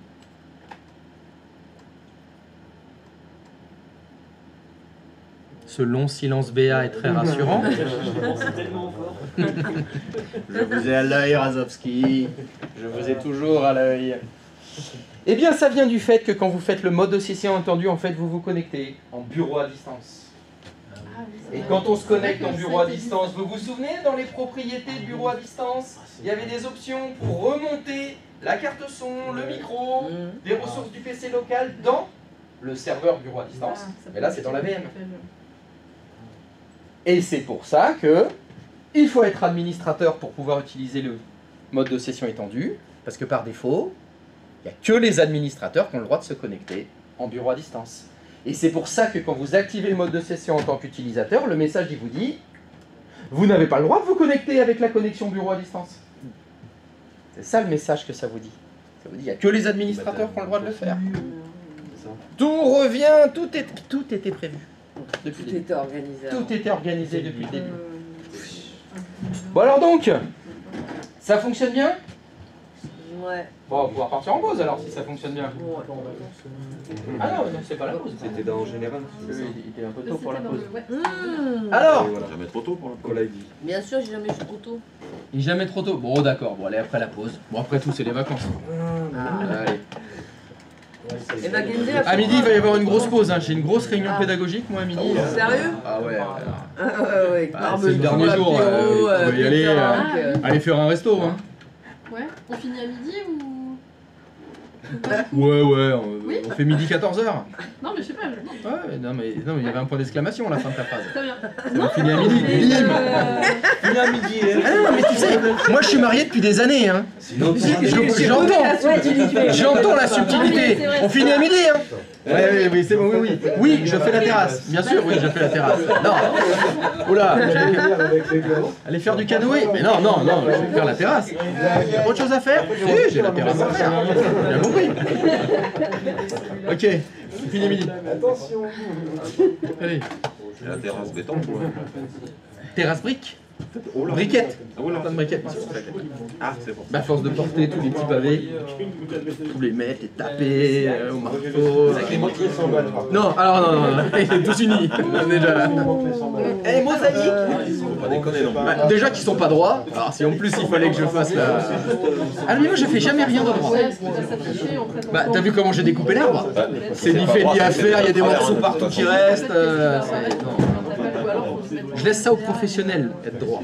Ce long silence BA est très rassurant. C'est tellement fort. Je vous ai à l'œil, Razovski. Je vous ai toujours à l'œil. Eh bien, ça vient du fait que quand vous faites le mode de session étendu, en fait, vous vous connectez en bureau à distance. Et quand on se connecte en bureau à distance, vous vous souvenez, dans les propriétés de bureau à distance, il y avait des options pour remonter la carte son, le micro, des ressources du PC local dans le serveur bureau à distance. Mais là, c'est dans la VM. Et c'est pour ça que il faut être administrateur pour pouvoir utiliser le mode de session étendu, parce que par défaut, il n'y a que les administrateurs qui ont le droit de se connecter en bureau à distance. Et c'est pour ça que quand vous activez le mode de session en tant qu'utilisateur, le message il vous dit « Vous n'avez pas le droit de vous connecter avec la connexion bureau à distance ». C'est ça le message que ça vous dit. Ça vous dit « Il n'y a que les administrateurs qui ont le droit de le faire ». Tout revient, tout était prévu. Depuis Tout était organisé. Tout était organisé depuis le début. Bon alors donc, ça fonctionne bien? Ouais. Bon, on va pouvoir partir en pause alors si ça fonctionne bien. Ah non, non c'est pas la pause. C'était dans général. Il était un peu tôt pour la pause. Mmh. Alors, Jamais trop tôt pour le Qu'on l'a dit. Bien sûr, j'ai jamais fait trop tôt. il est jamais trop tôt. Bon d'accord, bon allez après la pause. Bon après tout c'est les vacances. Allez. Et Mackenzie a À midi il va y avoir une grosse pause, hein. J'ai une grosse réunion pédagogique moi à midi. Sérieux? Ah ouais. Ouais, C'est le dernier jour, vous pouvez y aller. Allez faire un resto hein. Ouais, on finit à midi ou... Ouais, Oui. on fait midi 14h. Non mais je sais pas. Non. Ouais, non mais il y avait un point d'exclamation à la fin de ta phrase. Très bien. On finit à midi. mais, Bim. Il a midi, hein. Ah non, mais tu sais, moi je suis marié depuis des années, hein. J'entends la subtilité. On finit à midi, hein. Oui, c'est bon, oui. Oui, je fais la terrasse. Bien sûr, oui, je fais la terrasse. Non. Oula. Aller faire du canoë. Mais non, je vais faire la terrasse. Il y a autre chose à faire? Si, j'ai la terrasse à faire. J'ai bien compris. Ok. Fini midi. Attention. Allez. C'est la terrasse béton ou Terrasse brique. Briquette. Pas de briquette. Ah, c'est bon. À force de porter tous les petits pavés, tous les mettre, les taper au marteau. Avec les mots-clés 100 balles. Non, alors non, ils sont tous unis. Déjà. Eh, mosaïque. Pas déconner non plus. Bah, déjà qu'ils sont pas droits, alors si en plus il fallait que je fasse la... Ah mais moi je fais jamais rien de droit. Bah t'as vu comment j'ai découpé l'arbre? C'est ni fait ni à faire, il y a des morceaux partout qui restent. Je laisse ça aux professionnels, être droit.